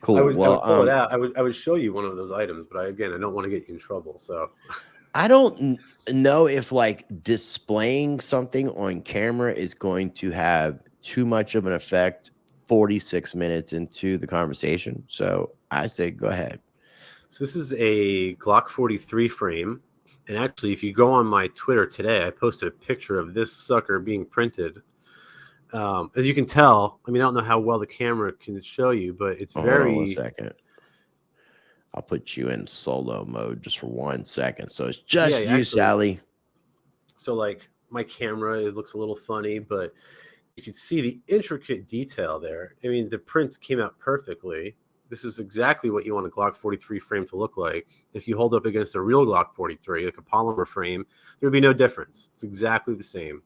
[SPEAKER 1] Cool.
[SPEAKER 2] I would pull it out. I would show you one of those items, but I don't want to get you in trouble. So
[SPEAKER 1] I don't know if like displaying something on camera is going to have too much of an effect 46 minutes into the conversation. So I say go ahead.
[SPEAKER 2] So this is a Glock 43 frame. And actually, if you go on my Twitter today, I posted a picture of this sucker being printed. As you can tell, I mean, I don't know how well the camera can show you, but it's very...
[SPEAKER 1] Hold on 1 second. I'll put you in solo mode just for 1 second. So it's just you, Sally.
[SPEAKER 2] So like my camera, it looks a little funny, but you can see the intricate detail there. I mean, the print came out perfectly. This is exactly what you want a Glock 43 frame to look like. If you hold up against a real Glock 43, like a polymer frame, there'd be no difference. It's exactly the same.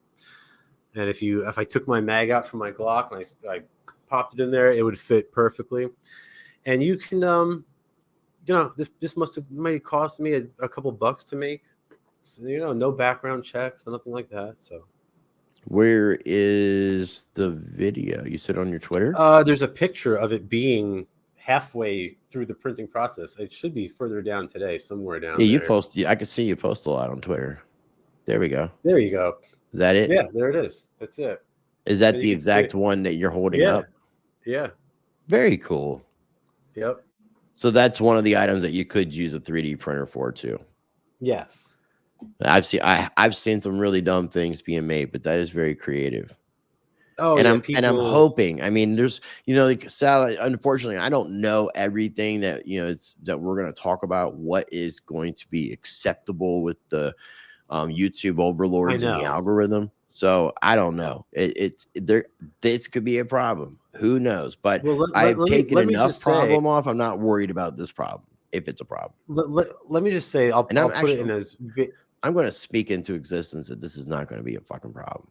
[SPEAKER 2] And if I took my mag out from my Glock and I popped it in there, it would fit perfectly. And you can, you know, this might have cost me a couple bucks to make. So, you know, no background checks, nothing like that. So,
[SPEAKER 1] where is the video? You said on your Twitter?
[SPEAKER 2] There's a picture of it being halfway through the printing process. It should be further down today, somewhere down there.
[SPEAKER 1] You post. I can see you post a lot on Twitter. There we go.
[SPEAKER 2] There you go.
[SPEAKER 1] Is that it?
[SPEAKER 2] Yeah, there it is. That's it.
[SPEAKER 1] Is that the exact one that you're holding up?
[SPEAKER 2] Yeah.
[SPEAKER 1] Very cool.
[SPEAKER 2] Yep.
[SPEAKER 1] So that's one of the items that you could use a 3D printer for too.
[SPEAKER 2] Yes.
[SPEAKER 1] I've seen some really dumb things being made, but that is very creative.
[SPEAKER 2] Oh,
[SPEAKER 1] and I'm hoping. I mean, there's, you know, like Sal, unfortunately, I don't know everything that, you know, that we're going to talk about. What is going to be acceptable with the YouTube overlords and the algorithm? So I don't know. This could be a problem. Who knows? But I've taken enough problem off. I'm not worried about this problem if it's a problem.
[SPEAKER 2] Let me just say, I'll put it in as.
[SPEAKER 1] I'm going to speak into existence that this is not going to be a fucking problem.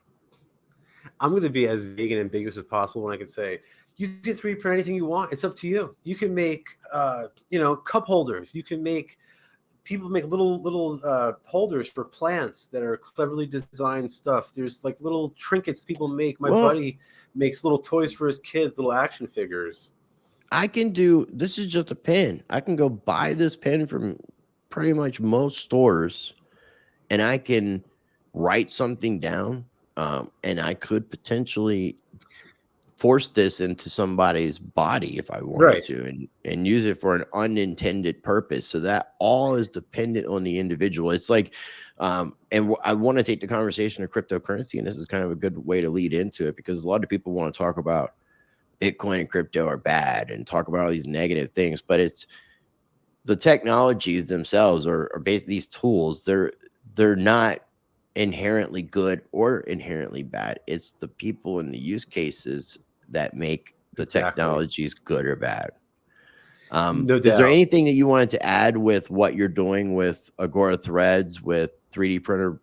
[SPEAKER 2] I'm going to be as vague and ambiguous as possible when I can say, you can 3D print anything you want. It's up to you. You can make, you know, cup holders. You can make, people make little holders for plants that are cleverly designed stuff. There's like little trinkets people make. My buddy makes little toys for his kids, little action figures.
[SPEAKER 1] I can do, this is just a pen. I can go buy this pen from pretty much most stores, and I can write something down. And I could potentially force this into somebody's body if I wanted to, and use it for an unintended purpose. So that all is dependent on the individual. It's like, and I want to take the conversation of cryptocurrency, and this is kind of a good way to lead into it, because a lot of people want to talk about Bitcoin and crypto are bad and talk about all these negative things, but it's the technologies themselves are basically these tools. They're not inherently good or inherently bad. It's the people and the use cases that make the technologies good or bad.
[SPEAKER 2] No
[SPEAKER 1] Is there
[SPEAKER 2] doubt.
[SPEAKER 1] anything that you wanted to add with what you're doing with Agora Threads, with 3D printer,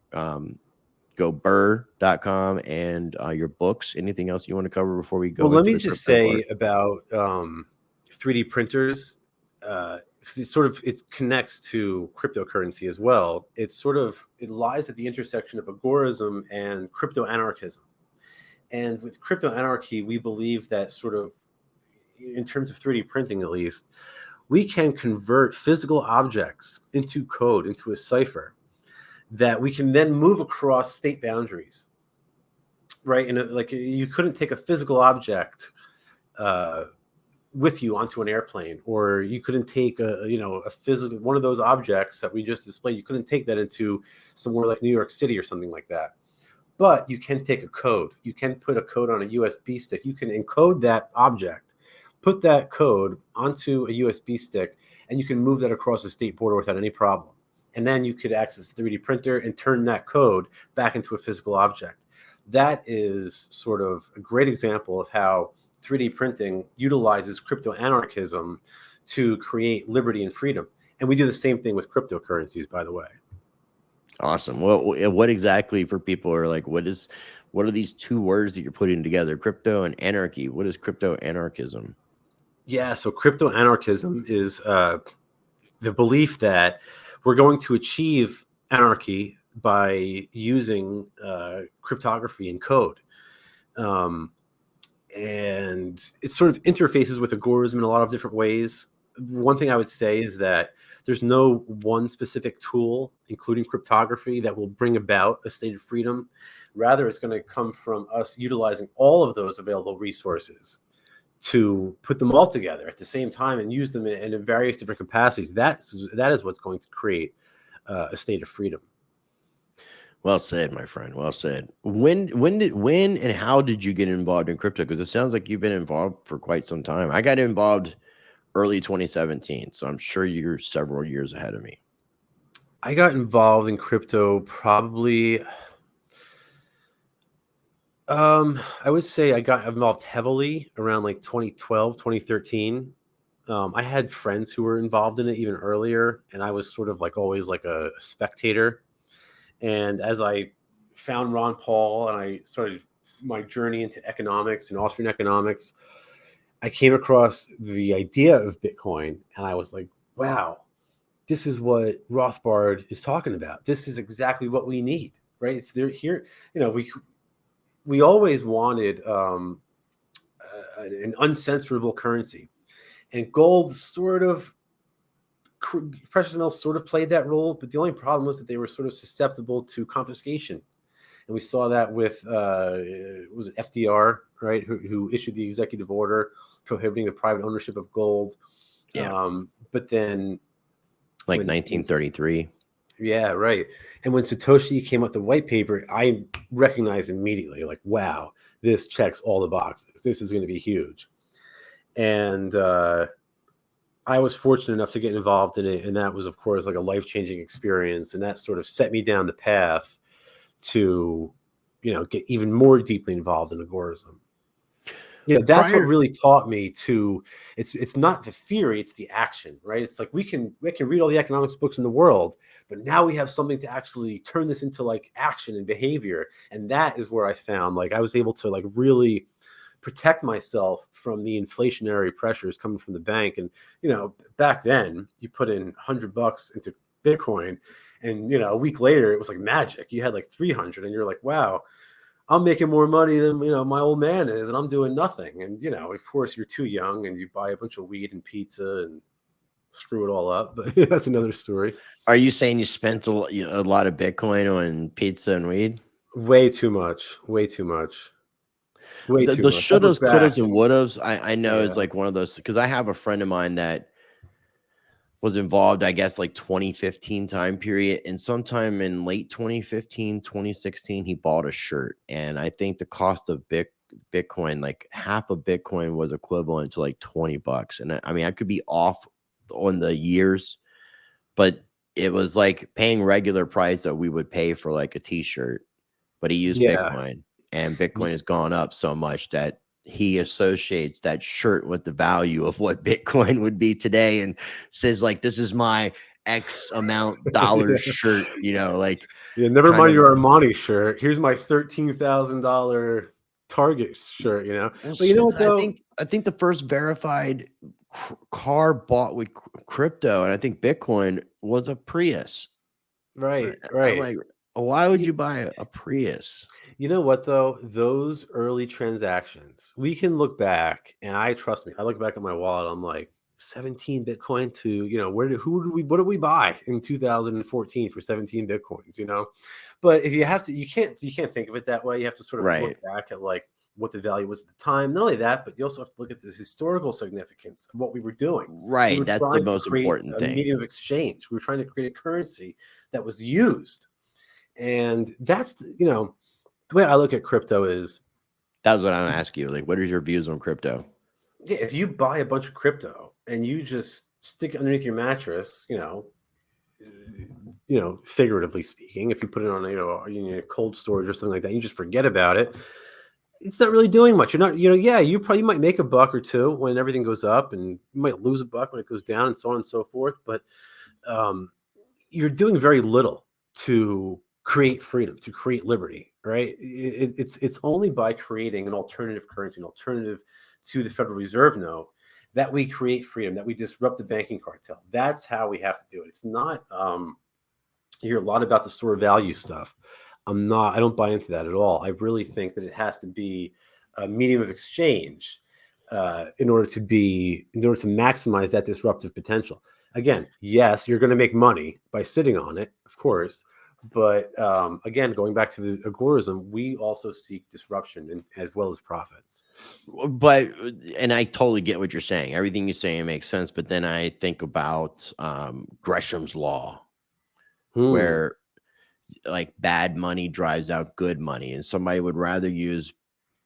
[SPEAKER 1] goburr.com, and your books? Anything else you want to cover before we
[SPEAKER 2] Well,
[SPEAKER 1] go
[SPEAKER 2] let
[SPEAKER 1] into
[SPEAKER 2] me
[SPEAKER 1] the
[SPEAKER 2] just
[SPEAKER 1] crypto
[SPEAKER 2] say
[SPEAKER 1] part?
[SPEAKER 2] about 3D printers, because it connects to cryptocurrency as well. It lies at the intersection of agorism and crypto-anarchism. And with crypto-anarchy, we believe that in terms of 3D printing at least, we can convert physical objects into code, into a cipher that we can then move across state boundaries, right? And like you couldn't take a physical object with you onto an airplane, or you couldn't take a physical one of those objects that we just displayed. You couldn't take that into somewhere like New York City or something like that. But you can take a code. You can put a code on a USB stick. You can encode that object, put that code onto a USB stick, and you can move that across the state border without any problem. And then you could access the 3D printer and turn that code back into a physical object. That is sort of a great example of how 3D printing utilizes crypto-anarchism to create liberty and freedom. And we do the same thing with cryptocurrencies, by the way.
[SPEAKER 1] Awesome. Well, what exactly, for people who are like, what are these two words that you're putting together? Crypto and anarchy. What is crypto-anarchism?
[SPEAKER 2] Yeah, so crypto-anarchism is the belief that we're going to achieve anarchy by using cryptography and code. And it sort of interfaces with agorism in a lot of different ways. One thing I would say is that there's no one specific tool, including cryptography, that will bring about a state of freedom. Rather, it's going to come from us utilizing all of those available resources to put them all together at the same time and use them in various different capacities. That is what's going to create a state of freedom.
[SPEAKER 1] Well said, my friend. Well said. When and how did you get involved in crypto? Because it sounds like you've been involved for quite some time. I got involved early 2017, so I'm sure you're several years ahead of me.
[SPEAKER 2] I got involved in crypto probably, I would say I got involved heavily around like 2012, 2013. I had friends who were involved in it even earlier, and I was sort of like always like a spectator. And as I found Ron Paul and I started my journey into economics and Austrian economics, I came across the idea of Bitcoin, and I was like, wow, this is what Rothbard is talking about. This is exactly what we need, right? It's there here. We always wanted an uncensorable currency, and gold precious metals sort of played that role, but the only problem was that they were sort of susceptible to confiscation. And we saw that with was it FDR, right, who issued the executive order prohibiting the private ownership of gold.
[SPEAKER 1] Yeah.
[SPEAKER 2] But then,
[SPEAKER 1] like 1933.
[SPEAKER 2] Yeah, right. And when Satoshi came up with the white paper, I recognized immediately, like, wow, this checks all the boxes. This is going to be huge. And I was fortunate enough to get involved in it. And that was, of course, like a life-changing experience. And that sort of set me down the path to, get even more deeply involved in agorism. That's what really taught me to, it's not the theory, it's the action, right? It's like we can read all the economics books in the world, but now we have something to actually turn this into like action and behavior. And that is where I found like I was able to like really protect myself from the inflationary pressures coming from the bank. And, back then you put in $100 into Bitcoin and, a week later it was like magic. You had like 300 and you're like, wow, I'm making more money than, my old man is, and I'm doing nothing. And, of course you're too young and you buy a bunch of weed and pizza and screw it all up. But that's another story.
[SPEAKER 1] Are you saying you spent a lot of Bitcoin on pizza and weed?
[SPEAKER 2] Way too much. Way too much. Way
[SPEAKER 1] The
[SPEAKER 2] too much.
[SPEAKER 1] shouldas, couldas, and wouldas, I know it's
[SPEAKER 2] Yeah.
[SPEAKER 1] like one of those, because I have a friend of mine that was involved, I guess, like 2015 time period. And sometime in late 2015, 2016, he bought a shirt. And I think the cost of Bitcoin, like half of Bitcoin was equivalent to like $20. And I mean, I could be off on the years, but it was like paying regular price that we would pay for like a t-shirt, but he used Bitcoin, and Bitcoin has gone up so much that he associates that shirt with the value of what Bitcoin would be today, and says like, this is my X amount dollars shirt, you know, like,
[SPEAKER 2] never mind your Armani shirt. Here's my $13,000 Target shirt, you know.
[SPEAKER 1] Well,
[SPEAKER 2] but you know what though?
[SPEAKER 1] I think the first verified car bought with crypto, and I think Bitcoin, was a Prius.
[SPEAKER 2] Right.
[SPEAKER 1] I'm like, why would you buy a Prius?
[SPEAKER 2] You know what though? Those early transactions, we can look back, and trust me, I look back at my wallet, I'm like, 17 Bitcoin to, you know, what did we buy in 2014 for 17 Bitcoins, you know? But if you have to, you can't think of it that way. You have to sort of look back at like what the value was at the time. Not only that, but you also have to look at the historical significance of what we were doing.
[SPEAKER 1] Right.
[SPEAKER 2] We were
[SPEAKER 1] That's the most important thing.
[SPEAKER 2] A medium of exchange. We were trying to create a currency that was used. And that's, you know, the way I look at crypto is.
[SPEAKER 1] That's what I'm going to ask you. Like, what are your views on crypto?
[SPEAKER 2] Yeah, if you buy a bunch of crypto and you just stick it underneath your mattress, you know, figuratively speaking, if you put it on, a cold storage or something like that, you just forget about it. It's not really doing much. You're not, you probably might make a buck or two when everything goes up, and you might lose a buck when it goes down, and so on and so forth. But you're doing very little to create freedom, to create liberty, right? It's only by creating an alternative currency, an alternative to the Federal Reserve note, that we create freedom, that we disrupt the banking cartel. That's how we have to do it. It's not, you hear a lot about the store of value stuff. I don't buy into that at all. I really think that it has to be a medium of exchange in order to maximize that disruptive potential. Again, yes, you're going to make money by sitting on it, of course. But again, going back to the agorism, we also seek disruption as well as profits.
[SPEAKER 1] But, and I totally get what you're saying. Everything you're saying makes sense. But then I think about Gresham's law, where like bad money drives out good money, and somebody would rather use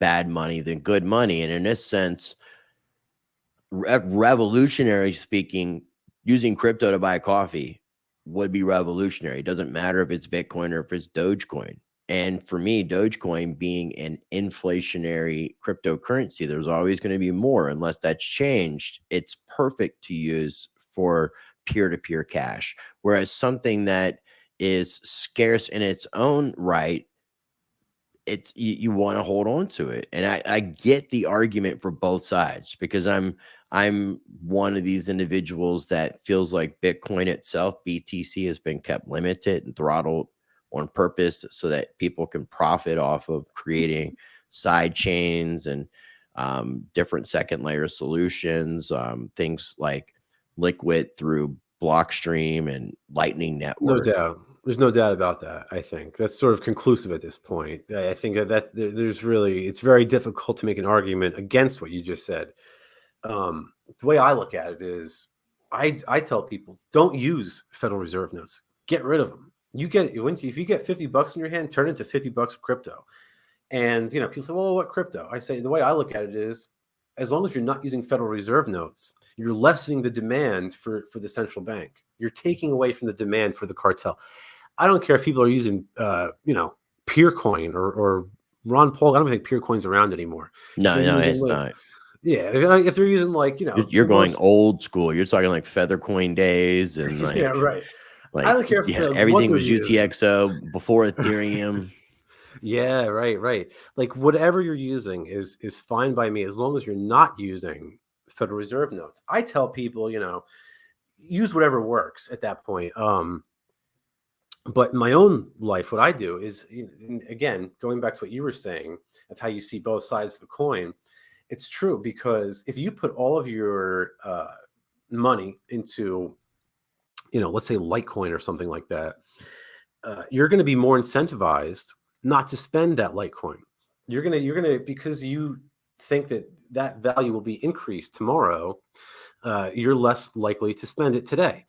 [SPEAKER 1] bad money than good money. And in this sense, revolutionary speaking, using crypto to buy coffee would be revolutionary. It doesn't matter if it's Bitcoin or if it's Dogecoin. And for me, Dogecoin being an inflationary cryptocurrency, there's always going to be more unless that's changed. It's perfect to use for peer-to-peer cash. Whereas something that is scarce in its own right, it's you want to hold on to it. And I get the argument for both sides, because I'm one of these individuals that feels like Bitcoin itself, BTC, has been kept limited and throttled on purpose so that people can profit off of creating side chains and different second layer solutions, things like Liquid through Blockstream and Lightning Network.
[SPEAKER 2] No doubt. There's no doubt about that. I think that's sort of conclusive at this point. I think that it's very difficult to make an argument against what you just said. The way I look at it is, I tell people, don't use Federal Reserve notes. Get rid of them. If you get $50 in your hand, turn it into $50 of crypto. And people say, well, what crypto? I say, the way I look at it is, as long as you're not using Federal Reserve notes, you're lessening the demand for the central bank. You're taking away from the demand for the cartel. I don't care if people are using, Peercoin or Ron Paul. I don't think Peercoin's around anymore.
[SPEAKER 1] No, it's not.
[SPEAKER 2] Yeah, if they're using
[SPEAKER 1] you're going old school. You're talking like Feathercoin days and like
[SPEAKER 2] yeah, right.
[SPEAKER 1] Like,
[SPEAKER 2] I don't care if
[SPEAKER 1] everything was UTXO before Ethereum.
[SPEAKER 2] Yeah, right. Like whatever you're using is fine by me, as long as you're not using Federal Reserve notes. I tell people, use whatever works at that point. But in my own life, what I do is, again, going back to what you were saying of how you see both sides of the coin, it's true, because if you put all of your money into, let's say Litecoin or something like that, you're going to be more incentivized not to spend that Litecoin. You're gonna because you think that value will be increased tomorrow. You're less likely to spend it today.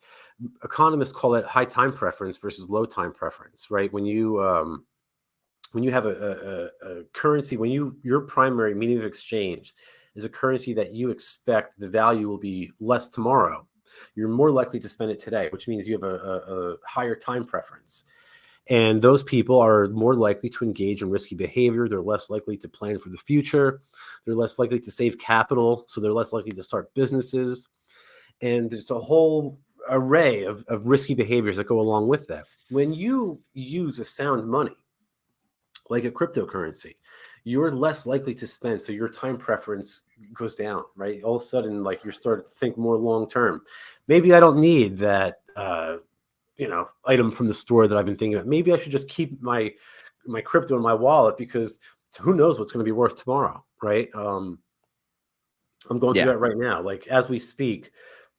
[SPEAKER 2] Economists call that high time preference versus low time preference, right? When you have a currency, when your primary medium of exchange is a currency that you expect the value will be less tomorrow, you're more likely to spend it today, which means you have a higher time preference. And those people are more likely to engage in risky behavior. They're less likely to plan for the future. They're less likely to save capital. So they're less likely to start businesses. And there's a whole array of risky behaviors that go along with that. When you use a sound money, like a cryptocurrency, you're less likely to spend. So your time preference goes down, right? All of a sudden, like, you're starting to think more long-term. Maybe I don't need that, item from the store that I've been thinking about. Maybe I should just keep my crypto in my wallet, because who knows what's going to be worth tomorrow, right? I'm going through that right now. Like, as we speak,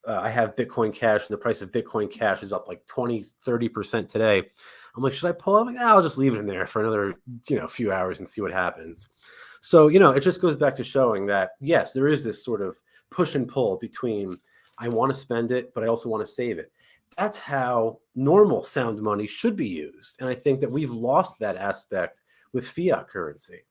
[SPEAKER 2] I have Bitcoin Cash, and the price of Bitcoin Cash is up like 20-30% today. I'm like, should I pull it? Like, I'll just leave it in there for another, few hours and see what happens. So, it just goes back to showing that, yes, there is this sort of push and pull between, I want to spend it, but I also want to save it. That's how normal sound money should be used. And I think that we've lost that aspect with fiat currency.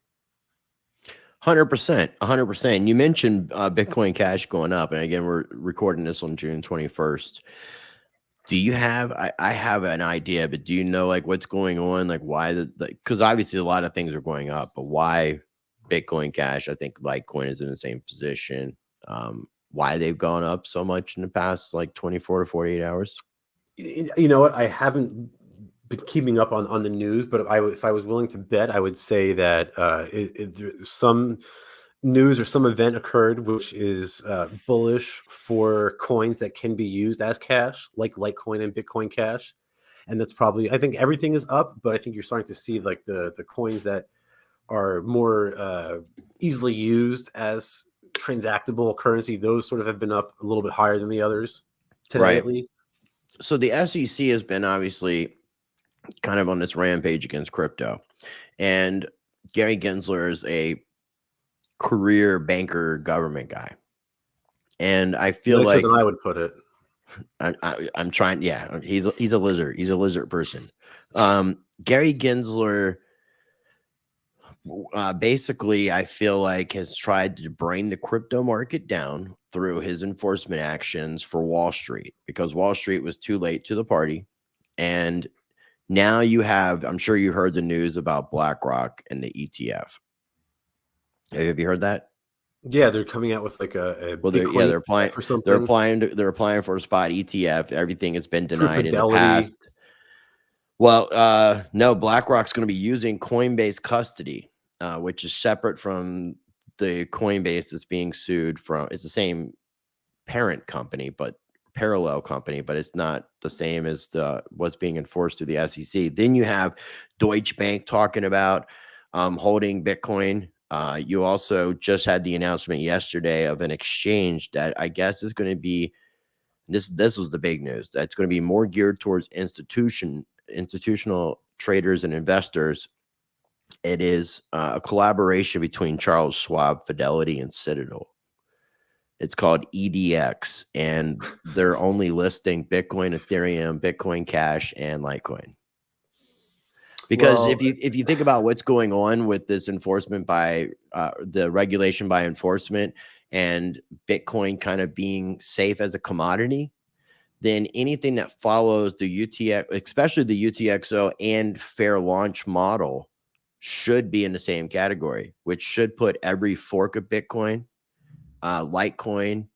[SPEAKER 1] 100%, 100%. You mentioned Bitcoin Cash going up, and again, we're recording this on June 21st. Do you have? I have an idea, but do you know like what's going on? Like why because obviously a lot of things are going up, but why Bitcoin Cash? I think Litecoin is in the same position. Why they've gone up so much in the past like 24 to 48 hours?
[SPEAKER 2] You know what? I haven't been keeping up on the news, but if I was willing to bet, I would say that some news or some event occurred which is bullish for coins that can be used as cash, like Litecoin and Bitcoin Cash. And that's probably, I think everything is up, but I think you're starting to see like the coins that are more easily used as transactable currency. Those sort of have been up a little bit higher than the others today, at least.
[SPEAKER 1] So the SEC has been obviously kind of on this rampage against crypto, and Gary Gensler is a career banker government guy, and I feel
[SPEAKER 2] Nicer
[SPEAKER 1] like
[SPEAKER 2] than I would put it.
[SPEAKER 1] I'm trying. Yeah, he's a lizard. He's a lizard person. Gary Gensler basically, I feel like, has tried to bring the crypto market down through his enforcement actions for Wall Street, because Wall Street was too late to the party. And now you have, I'm sure you heard the news about BlackRock and the ETF. Have you heard that?
[SPEAKER 2] Yeah, they're coming out with like a
[SPEAKER 1] Well,
[SPEAKER 2] Bitcoin
[SPEAKER 1] they're applying
[SPEAKER 2] for something.
[SPEAKER 1] They're applying for a spot ETF. Everything has been
[SPEAKER 2] For
[SPEAKER 1] denied in the
[SPEAKER 2] Fidelity.
[SPEAKER 1] past. Well, no, BlackRock's going to be using Coinbase custody, which is separate from the Coinbase that's being sued from. It's the same parent company, but parallel company, but it's not the same as what's being enforced through the SEC. Then you have Deutsche Bank talking about holding Bitcoin. You also just had the announcement yesterday of an exchange that I guess is going to be, this was the big news, that's going to be more geared towards institutional traders and investors. It is a collaboration between Charles Schwab, Fidelity, and Citadel. It's called EDX, and they're only listing Bitcoin, Ethereum, Bitcoin Cash, and Litecoin. Because if you think about what's going on with this enforcement by the regulation by enforcement, and Bitcoin kind of being safe as a commodity, then anything that follows the UTX, especially the UTXO and fair launch model, should be in the same category, which should put every fork of Bitcoin, Litecoin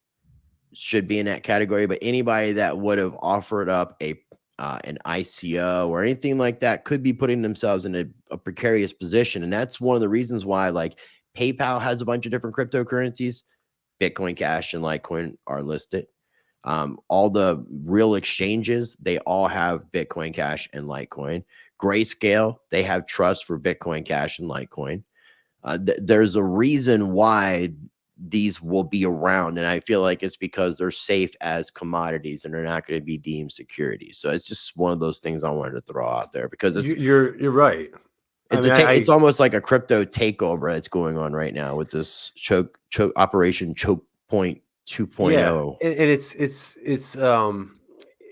[SPEAKER 1] should be in that category. But anybody that would have offered up an ICO or anything like that could be putting themselves in a precarious position. And that's one of the reasons why, like, PayPal has a bunch of different cryptocurrencies. Bitcoin Cash and Litecoin are listed. All the real exchanges, they all have Bitcoin Cash and Litecoin. Grayscale, they have trust for Bitcoin Cash and Litecoin. There's a reason why these will be around, and I feel like it's because they're safe as commodities and they're not going to be deemed securities. So it's just one of those things I wanted to throw out there, because
[SPEAKER 2] you're right.
[SPEAKER 1] It's almost like a crypto takeover that's going on right now with this Operation Choke Point 2.0.
[SPEAKER 2] Yeah, and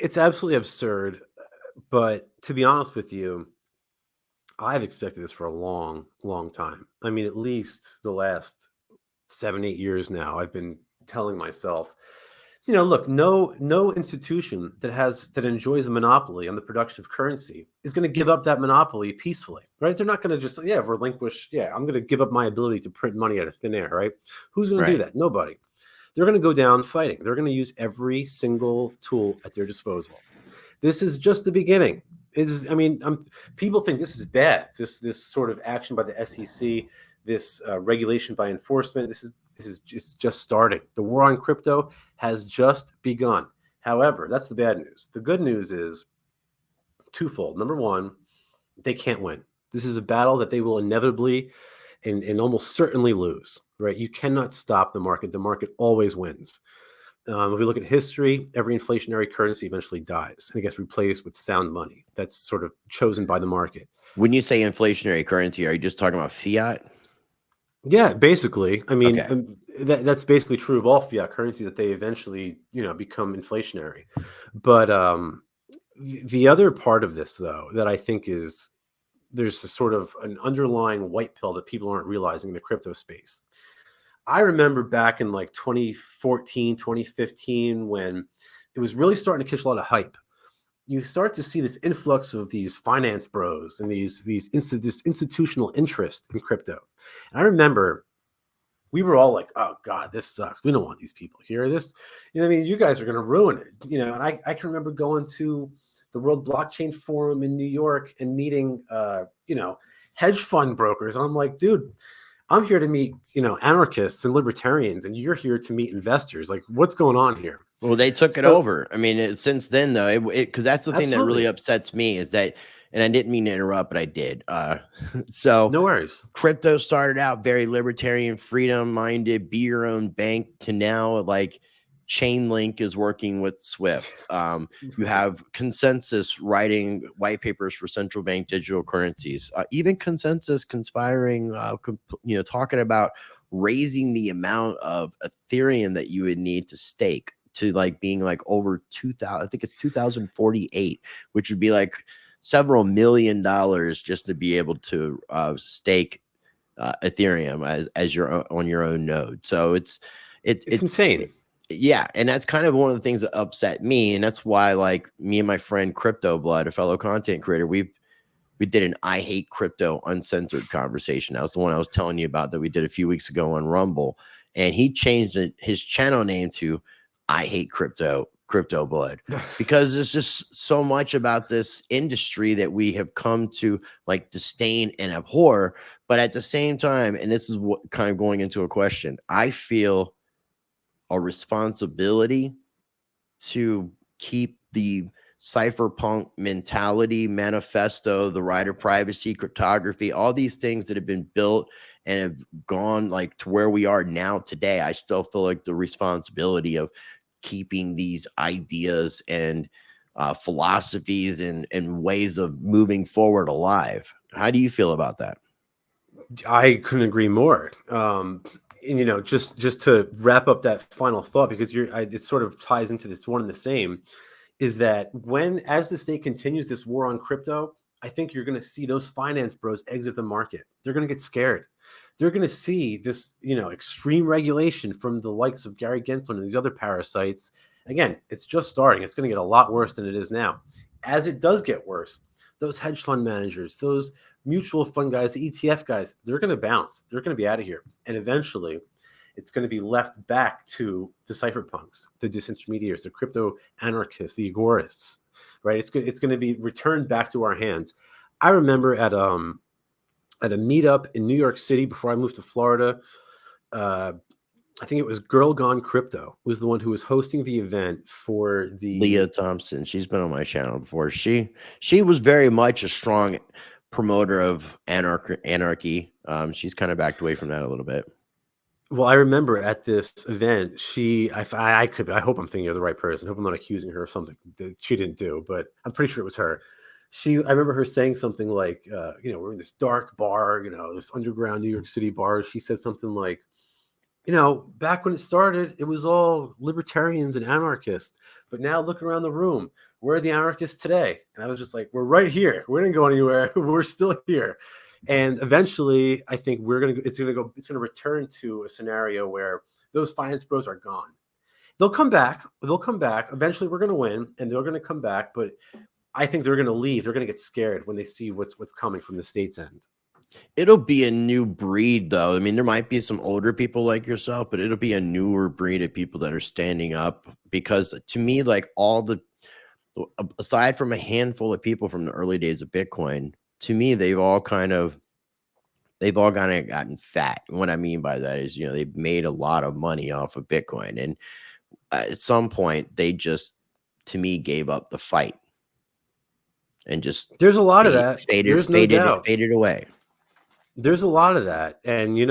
[SPEAKER 2] it's absolutely absurd. But to be honest with you, I've expected this for a long, long time. I mean, at least the last 7-8 years now, I've been telling myself look, no institution that enjoys a monopoly on the production of currency is going to give up that monopoly peacefully, right? They're not going to just relinquish. Yeah, I'm going to give up my ability to print money out of thin air, right? Who's going to do that? Nobody. They're going to go down fighting. They're going to use every single tool at their disposal. This is just the beginning. People think this is bad. This sort of action by the SEC, this regulation by enforcement. This is just starting. The war on crypto has just begun. However, that's the bad news. The good news is twofold. Number one, they can't win. This is a battle that they will inevitably and almost certainly lose. Right? You cannot stop the market. The market always wins. If we look at history, every inflationary currency eventually dies and it gets replaced with sound money that's sort of chosen by the market.
[SPEAKER 1] When you say inflationary currency, are you just talking about fiat?
[SPEAKER 2] Yeah, basically. I mean, that's basically true of all fiat currency, that they eventually, become inflationary. But the other part of this, though, that I think is there's a sort of an underlying white pill that people aren't realizing in the crypto space. I remember back in like 2014, 2015, when it was really starting to catch a lot of hype. You start to see this influx of these finance bros and this institutional interest in crypto. And I remember we were all like, oh God, this sucks. We don't want these people here. This, you guys are going to ruin it. And I can remember going to the World Blockchain Forum in New York and meeting, hedge fund brokers. And I'm like, dude, I'm here to meet, anarchists and libertarians, and you're here to meet investors. Like, what's going on here?
[SPEAKER 1] Well, they took it over. I mean, since then, though, because that's the thing that really upsets me is that, and I didn't mean to interrupt, but I did. So
[SPEAKER 2] no worries.
[SPEAKER 1] Crypto started out very libertarian, freedom-minded, be your own bank, to now like Chainlink is working with Swift. You have Consensus writing white papers for central bank digital currencies. Even Consensus conspiring, talking about raising the amount of Ethereum that you would need to stake to like being like over 2,000. I think it's 2,048, which would be like several $1 million just to be able to stake Ethereum as your on your own node. So it's
[SPEAKER 2] insane.
[SPEAKER 1] Yeah, and that's kind of one of the things that upset me, and that's why, like, me and my friend Crypto Blood, a fellow content creator, we did an I Hate Crypto Uncensored conversation. That was the one I was telling you about that we did a few weeks ago on Rumble, and he changed his channel name to I Hate Crypto Blood, because there's just so much about this industry that we have come to like disdain and abhor. But at the same time, and this is what kind of going into a question, I feel a responsibility to keep the cypherpunk mentality, manifesto, the right of privacy, cryptography, all these things that have been built and have gone like to where we are now today. I still feel like the responsibility of keeping these ideas and philosophies and ways of moving forward alive. How do you feel about that?
[SPEAKER 2] I couldn't agree more. And just to wrap up that final thought, because it sort of ties into this one and the same, is that as the state continues this war on crypto, I think you're going to see those finance bros exit the market. They're going to get scared. They're going to see this, extreme regulation from the likes of Gary Gensler and these other parasites. Again, it's just starting. It's going to get a lot worse than it is now. As it does get worse, those hedge fund managers, those mutual fund guys, the ETF guys, they're going to bounce. They're going to be out of here. And eventually, it's going to be left back to the cypherpunks, the disintermediators, the crypto-anarchists, the agorists, right? It's going to be returned back to our hands. I remember at a meetup in New York City before I moved to Florida, I think it was Girl Gone Crypto was the one who was hosting the event for the
[SPEAKER 1] Leah Thompson. She's been on my channel before. She was very much a strong promoter of anarchy. She's kind of backed away from that a little bit.
[SPEAKER 2] Well, I remember at this event, I hope I'm thinking of the right person. I hope I'm not accusing her of something that she didn't do, but I'm pretty sure it was her. I remember her saying something like, we're in this dark bar, this underground New York City bar. She said something like, back when it started, it was all libertarians and anarchists, but now look around the room. Where are the anarchists today? And I was just like, we're right here. We didn't go anywhere. We're still here. And eventually, I think it's going to return to a scenario where those finance bros are gone. They'll come back. They'll come back. Eventually, we're going to win, and they're going to come back. But I think they're going to leave. They're going to get scared when they see what's coming from the state's end.
[SPEAKER 1] It'll be a new breed, though. I mean, there might be some older people like yourself, but it'll be a newer breed of people that are standing up. Because to me, like aside from a handful of people from the early days of Bitcoin, to me, they've all kind of gotten fat. And what I mean by that is, they've made a lot of money off of Bitcoin. And at some point, they just, to me, gave up the fight and just
[SPEAKER 2] there's a lot of that. There's no doubt.
[SPEAKER 1] Faded away.
[SPEAKER 2] There's a lot of that. And, I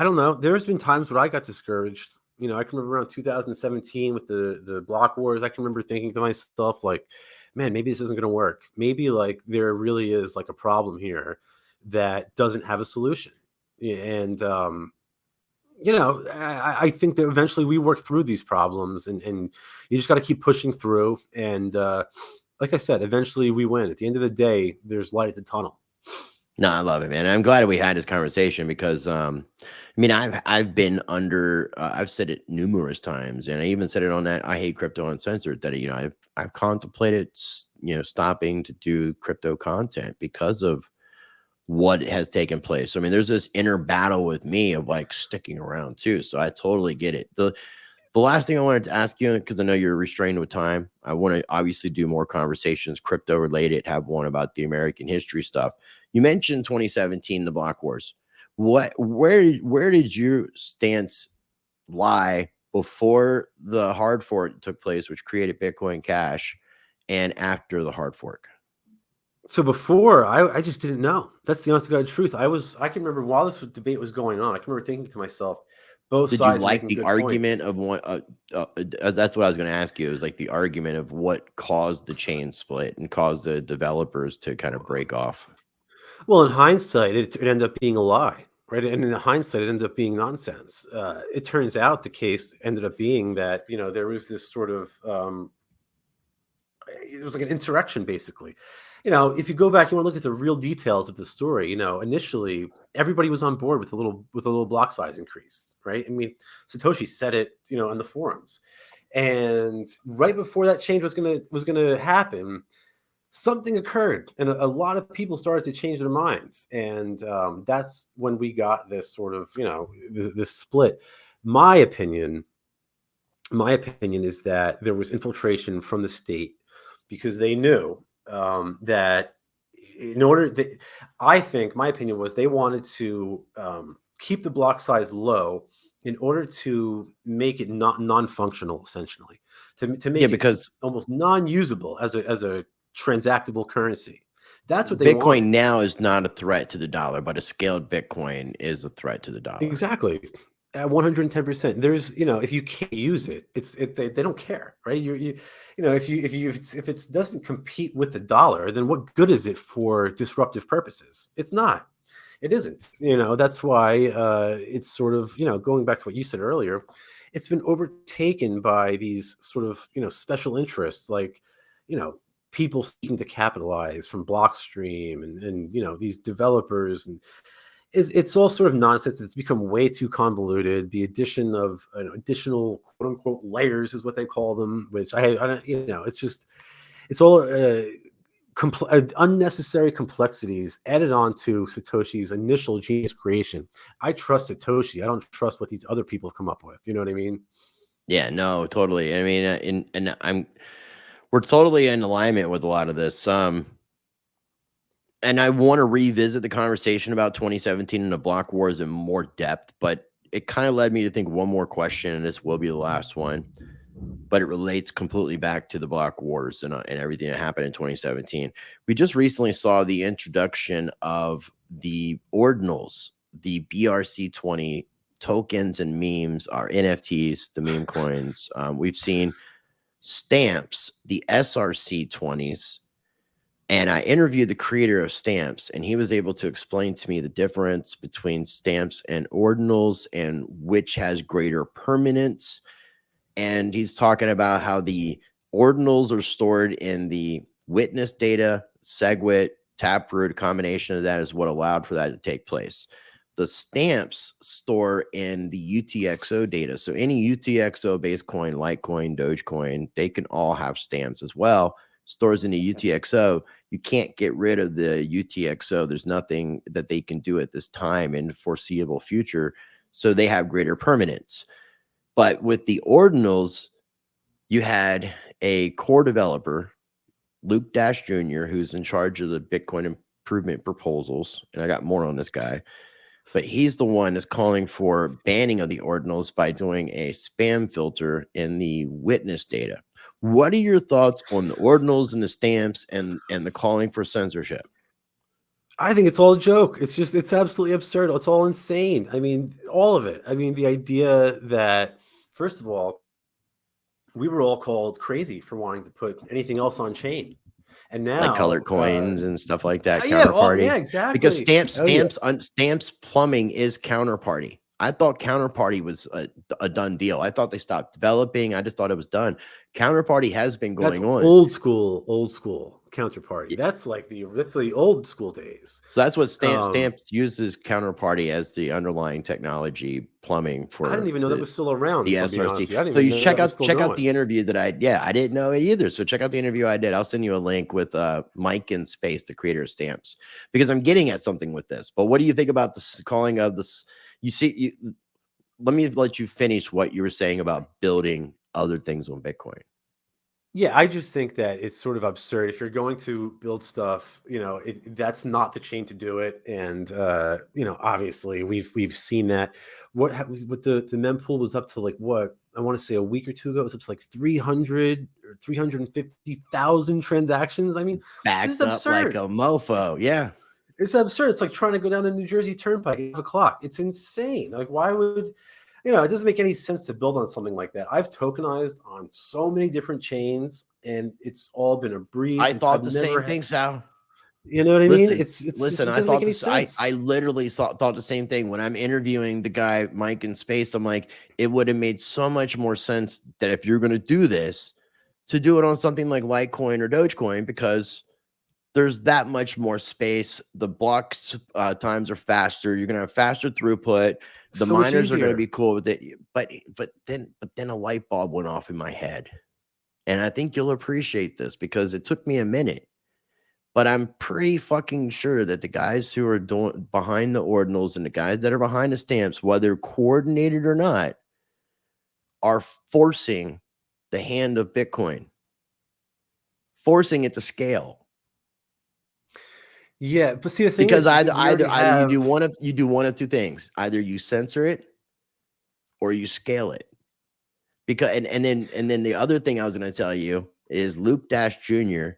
[SPEAKER 2] don't know. There's been times when I got discouraged. I can remember around 2017 with the block wars. I can remember thinking to myself, like, man, maybe this isn't going to work. Maybe like there really is like a problem here that doesn't have a solution. And, I think that eventually we work through these problems, and you just got to keep pushing through. And like I said, eventually we win. At the end of the day, there's light at the tunnel.
[SPEAKER 1] No, I love it, man. I'm glad we had this conversation because, I've been under, I've said it numerous times, and I even said it on that I Hate Crypto Uncensored, that, I've contemplated, stopping to do crypto content because of what has taken place. I mean, there's this inner battle with me of like sticking around too. So I totally get it. The last thing I wanted to ask you, because I know you're restrained with time, I want to obviously do more conversations, crypto related, have one about the American history stuff. You mentioned 2017, the block wars. Where did your stance lie before the hard fork took place, which created Bitcoin Cash, and after the hard fork?
[SPEAKER 2] So before, I just didn't know. That's the honest to God truth. I can remember while this debate was going on, I can remember thinking to myself, both
[SPEAKER 1] Did
[SPEAKER 2] sides
[SPEAKER 1] you like the argument
[SPEAKER 2] points.
[SPEAKER 1] of what? That's what I was going to ask you. Is like the argument of what caused the chain split and caused the developers to kind of break off.
[SPEAKER 2] Well, in hindsight, it ended up being a lie, right? And in the hindsight, it ended up being nonsense. It turns out the case ended up being that there was this sort of it was like an insurrection, basically. If you go back, you want to look at the real details of the story. Initially everybody was on board with a little block size increase, right? I mean, Satoshi said it, on the forums, and right before that change was gonna happen, something occurred, and a lot of people started to change their minds, and that's when we got this sort of this split. My opinion is that there was infiltration from the state because they knew that in order that, I think my opinion was they wanted to keep the block size low in order to make it not non-functional, essentially, to make
[SPEAKER 1] because
[SPEAKER 2] it almost non-usable as a transactable currency. That's what they
[SPEAKER 1] Bitcoin
[SPEAKER 2] wanted.
[SPEAKER 1] now is not a threat to the dollar, but a scaled Bitcoin is a threat to the dollar.
[SPEAKER 2] Exactly. At 110%. There's, if you can't use it, they don't care, right? If it doesn't compete with the dollar, then what good is it for disruptive purposes? It's not. It isn't. That's why it's sort of, going back to what you said earlier, it's been overtaken by these sort of, special interests, like, people seeking to capitalize from Blockstream and these developers, and it's all sort of nonsense. It's become way too convoluted. The addition of additional quote unquote layers is what they call them, which I don't, it's all unnecessary complexities added on to Satoshi's initial genius creation. I trust Satoshi. I don't trust what these other people have come up with. You know what I mean?
[SPEAKER 1] Yeah, no, totally. I mean, we're totally in alignment with a lot of this. And I want to revisit the conversation about 2017 and the block wars in more depth, but it kind of led me to think one more question, and this will be the last one, but it relates completely back to the block wars and everything that happened in 2017. We just recently saw the introduction of the ordinals, the BRC20 tokens and memes, our NFTs, the meme coins. We've seen stamps, the SRC20s. And I interviewed the creator of stamps, and he was able to explain to me the difference between stamps and ordinals and which has greater permanence. And he's talking about how the ordinals are stored in the witness data, SegWit, Taproot. A combination of that is what allowed for that to take place. The stamps store in the UTXO data. So any UTXO based coin, Litecoin, Dogecoin, they can all have stamps as well. Stores in the UTXO. You can't get rid of the UTXO. There's nothing that they can do at this time in the foreseeable future. So they have greater permanence. But with the ordinals, you had a core developer, Luke Dash Jr., who's in charge of the Bitcoin improvement proposals. And I got more on this guy. But he's the one that's calling for banning of the ordinals by doing a spam filter in the witness data. What are your thoughts on the ordinals and the stamps and the calling for censorship?
[SPEAKER 2] I think it's all a joke. It's absolutely absurd. It's all insane. I mean, all of it. I mean, the idea that, first of all, we were all called crazy for wanting to put anything else on chain. And now,
[SPEAKER 1] like colored coins and stuff like that,
[SPEAKER 2] yeah,
[SPEAKER 1] counterparty.
[SPEAKER 2] exactly.
[SPEAKER 1] Because stamps plumbing is counterparty. I thought counterparty was a done deal. I thought they stopped developing. I just thought it was done. Counterparty has been going on.
[SPEAKER 2] Old school counterparty. That's like the old school days.
[SPEAKER 1] So that's what stamps uses counterparty as the underlying technology plumbing for.
[SPEAKER 2] I didn't even know that was still around.
[SPEAKER 1] The SRC. So you check out the interview that I didn't know it either. So check out the interview I did. I'll send you a link with Mike in Space, the creator of stamps, because I'm getting at something with this. But what do you think about the calling of this? Let me let you finish what you were saying about building other things on Bitcoin.
[SPEAKER 2] Yeah, I just think that it's sort of absurd. If you're going to build stuff, that's not the chain to do it. And obviously we've seen that. What the mempool was up to, like, what I want to say a week or two ago, it was up to like 300 or 350,000 transactions. I mean,
[SPEAKER 1] backed up like a mofo. Yeah.
[SPEAKER 2] It's absurd. It's like trying to go down the New Jersey Turnpike at 5 o'clock. It's insane. Like, why would, it doesn't make any sense to build on something like that. I've tokenized on so many different chains, and it's all been a breeze.
[SPEAKER 1] I thought the same thing, Sal.
[SPEAKER 2] You know what I mean?
[SPEAKER 1] Listen. I thought this. I literally thought the same thing when I'm interviewing the guy Mike in Space. I'm like, it would have made so much more sense that if you're going to do this, to do it on something like Litecoin or Dogecoin, because there's that much more space. The blocks times are faster. You're going to have faster throughput. The miners are going to be cool with it. But then a light bulb went off in my head. And I think you'll appreciate this because it took me a minute. But I'm pretty fucking sure that the guys who are behind the ordinals and the guys that are behind the stamps, whether coordinated or not, are forcing the hand of Bitcoin, forcing it to scale.
[SPEAKER 2] Yeah, but see, the thing
[SPEAKER 1] because
[SPEAKER 2] is,
[SPEAKER 1] either you do one of two things: either you censor it or you scale it. Because and then the other thing I was going to tell you is Luke Dash Jr.,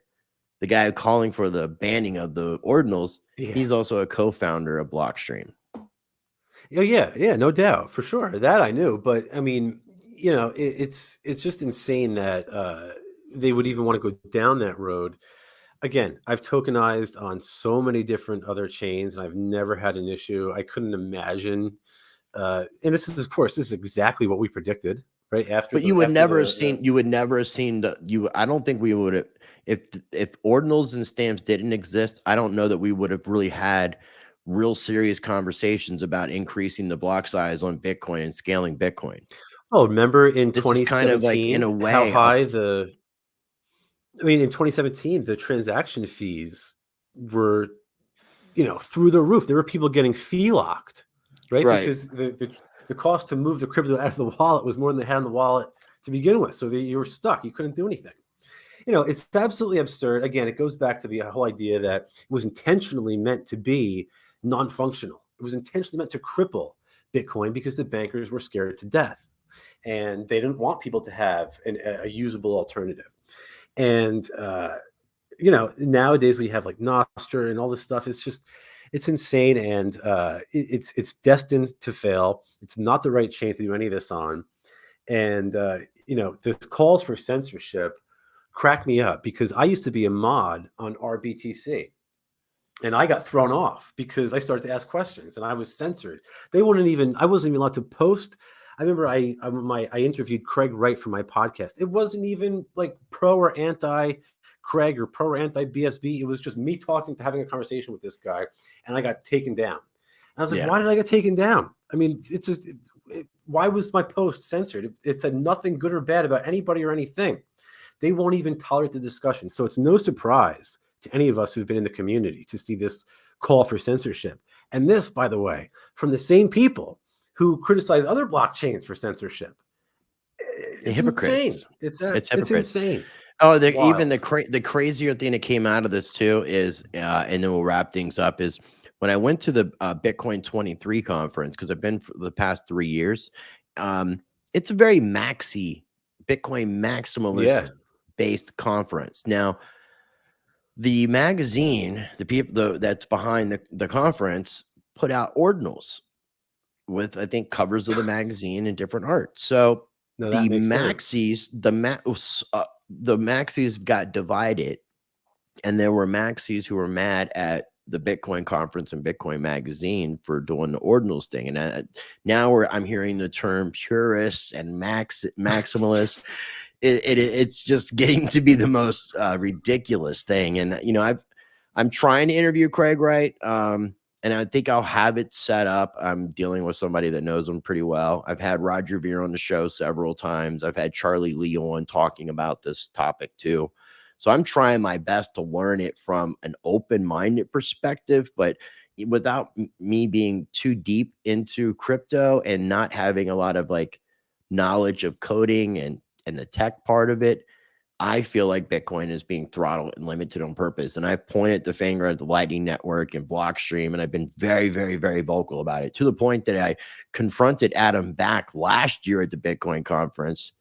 [SPEAKER 1] the guy calling for the banning of the ordinals. Yeah. He's also a co-founder of Blockstream.
[SPEAKER 2] Oh yeah, no doubt, for sure. That I knew, but I mean, it's just insane that they would even want to go down that road. Again, I've tokenized on so many different other chains, and I've never had an issue. I couldn't imagine. And this is exactly what we predicted, right?
[SPEAKER 1] But you would never have seen. You would never have seen the. I don't think we would have. If ordinals and stamps didn't exist, I don't know that we would have really had real serious conversations about increasing the block size on Bitcoin and scaling Bitcoin.
[SPEAKER 2] Oh, remember in 2017,
[SPEAKER 1] kind of like, in a way,
[SPEAKER 2] how high in 2017, the transaction fees were, through the roof. There were people getting fee locked, right? Because the cost to move the crypto out of the wallet was more than they had in the wallet to begin with. So you were stuck. You couldn't do anything. It's absolutely absurd. Again, it goes back to the whole idea that it was intentionally meant to be non-functional. It was intentionally meant to cripple Bitcoin because the bankers were scared to death, and they didn't want people to have a usable alternative. And nowadays we have like Nostr and all this stuff. It's insane, and it's destined to fail. It's not the right chain to do any of this on. And the calls for censorship crack me up, because I used to be a mod on RBTC, and I got thrown off because I started to ask questions and I was censored. I wasn't even allowed to post. I remember I interviewed Craig Wright for my podcast. It wasn't even like pro or anti Craig or pro or anti BSB. It was just me having a conversation with this guy, and I got taken down. I was like, why did I get taken down? I mean, it's just, why was my post censored? It said nothing good or bad about anybody or anything. They won't even tolerate the discussion. So it's no surprise to any of us who've been in the community to see this call for censorship. And this, by the way, from the same people who criticize other blockchains for censorship. It's insane. It's insane.
[SPEAKER 1] Oh, even the crazier thing that came out of this too is, and then we'll wrap things up, is when I went to the Bitcoin 23 conference, because I've been for the past 3 years. It's a very Bitcoin maximalist based conference. Now, the magazine, the people that's behind the conference put out ordinals with, I think, covers of the magazine and different art. So the maxis got divided, and there were maxis who were mad at the Bitcoin conference and Bitcoin magazine for doing the ordinals thing. And now I'm hearing the term purists and maximalists. It's just getting to be the most ridiculous thing. And, you know, I'm trying to interview Craig Wright. And I think I'll have it set up. I'm dealing with somebody that knows him pretty well. I've had Roger Ver on the show several times. I've had Charlie Lee on talking about this topic too. So I'm trying my best to learn it from an open-minded perspective, but without me being too deep into crypto and not having a lot of like knowledge of coding and the tech part of it. I feel like Bitcoin is being throttled and limited on purpose. And I've pointed the finger at the Lightning Network and Blockstream, and I've been very, very, very vocal about it, to the point that I confronted Adam back last year at the Bitcoin conference,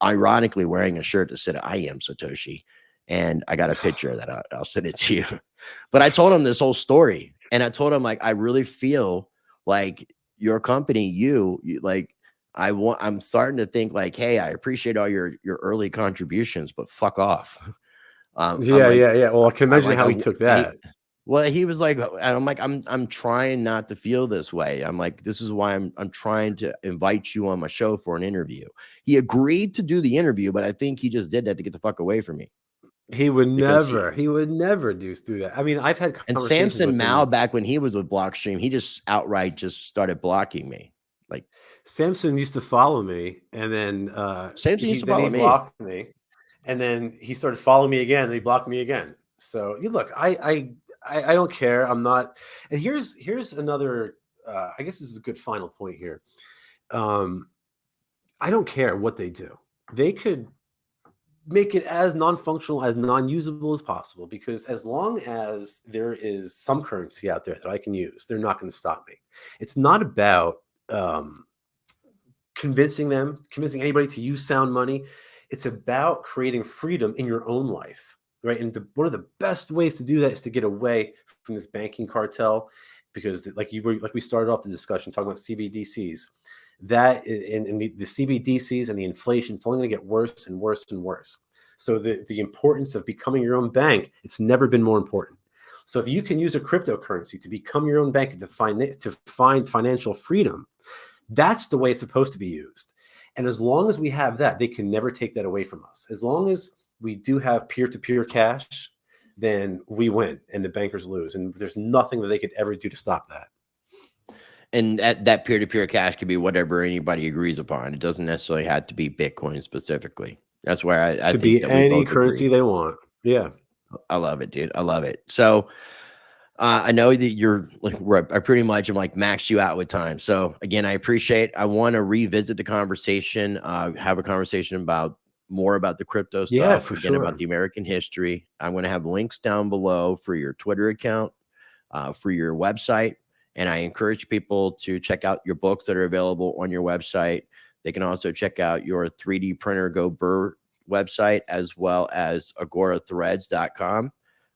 [SPEAKER 1] ironically wearing a shirt that said, "I am Satoshi." And I got a picture of that. I'll send it to you. But I told him this whole story. And I told him, like, I really feel like your company, you like, I'm starting to think like, hey, I appreciate all your early contributions, but fuck off.
[SPEAKER 2] Yeah. Well, I can imagine how he took that.
[SPEAKER 1] He was like, I'm like, I'm trying not to feel this way. I'm like, this is why I'm trying to invite you on my show for an interview. He agreed to do the interview, but I think he just did that to get the fuck away from me.
[SPEAKER 2] He would never do that. I mean, I've had conversations.
[SPEAKER 1] And Samson Mao, back when he was with Blockstream, he just outright just started blocking me. Like,
[SPEAKER 2] Samson used to follow me, and then he blocked me, and then he started following me again, and he blocked me again. So you look, I don't care. I'm not. And here's another. I guess this is a good final point here. I don't care what they do. They could make it as non-functional, as non-usable as possible, because as long as there is some currency out there that I can use, they're not going to stop me. It's not about convincing anybody to use sound money. It's about creating freedom in your own life, right? And one of the best ways to do that is to get away from this banking cartel, because like we started off the discussion talking about CBDCs, that and the CBDCs and the inflation, it's only going to get worse and worse and worse. So the importance of becoming your own bank, it's never been more important. So if you can use a cryptocurrency to become your own bank and to find financial freedom, that's the way it's supposed to be used. And as long as we have that, they can never take that away from us. As long as we do have peer-to-peer cash, then we win and the bankers lose. And there's nothing that they could ever do to stop that.
[SPEAKER 1] And that peer-to-peer cash could be whatever anybody agrees upon. It doesn't necessarily have to be Bitcoin specifically. That's why I
[SPEAKER 2] could
[SPEAKER 1] think
[SPEAKER 2] be any currency they want. Yeah.
[SPEAKER 1] I love it, dude. I love it. So I know that you're like, I pretty much am like maxed you out with time. So again, I appreciate, I want to revisit the conversation, have a conversation more about the crypto stuff,
[SPEAKER 2] yeah, for
[SPEAKER 1] again,
[SPEAKER 2] sure.
[SPEAKER 1] about the American history. I'm going to have links down below for your Twitter account, for your website. And I encourage people to check out your books that are available on your website. They can also check out your 3D printer Go Burr website, as well as agorathreads.com.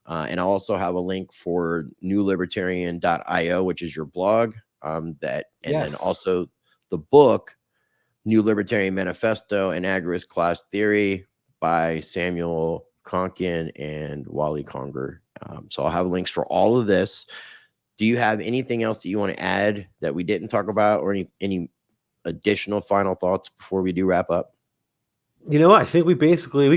[SPEAKER 1] And I'll also have a link for newlibertarian.io, which is your blog. Then also the book, New Libertarian Manifesto and Agorist Class Theory by Samuel Konkin and Wally Conger. So I'll have links for all of this. Do you have anything else that you want to add that we didn't talk about, or any additional final thoughts before we do wrap up?
[SPEAKER 2] You know, I think we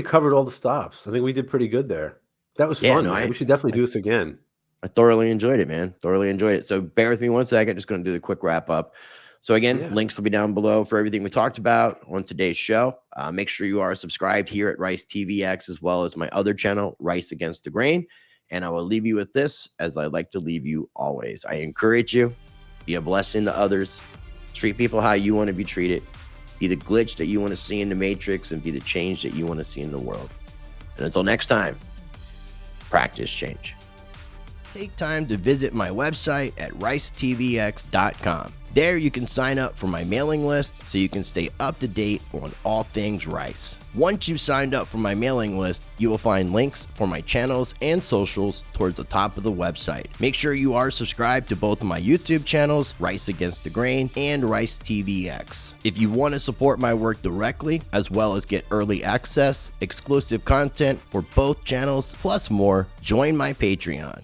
[SPEAKER 2] covered all the stops. I think we did pretty good there. That was fun, man. We should definitely do this again.
[SPEAKER 1] I thoroughly enjoyed it, man. Thoroughly enjoyed it. So bear with me one second. Just going to do the quick wrap up. So again, links will be down below for everything we talked about on today's show. Make sure you are subscribed here at Rice TVX, as well as my other channel, Rice Against the Grain. And I will leave you with this, as I like to leave you always. I encourage you, be a blessing to others, treat people how you want to be treated, be the glitch that you want to see in the matrix, and be the change that you want to see in the world. And until next time, practice change. Take time to visit my website at ricetvx.com. There you can sign up for my mailing list so you can stay up to date on all things Rice. Once you've signed up for my mailing list, you will find links for my channels and socials towards the top of the website. Make sure you are subscribed to both my YouTube channels, Rice Against the Grain and Rice TVX. If you want to support my work directly, as well as get early access, exclusive content for both channels, plus more, join my Patreon.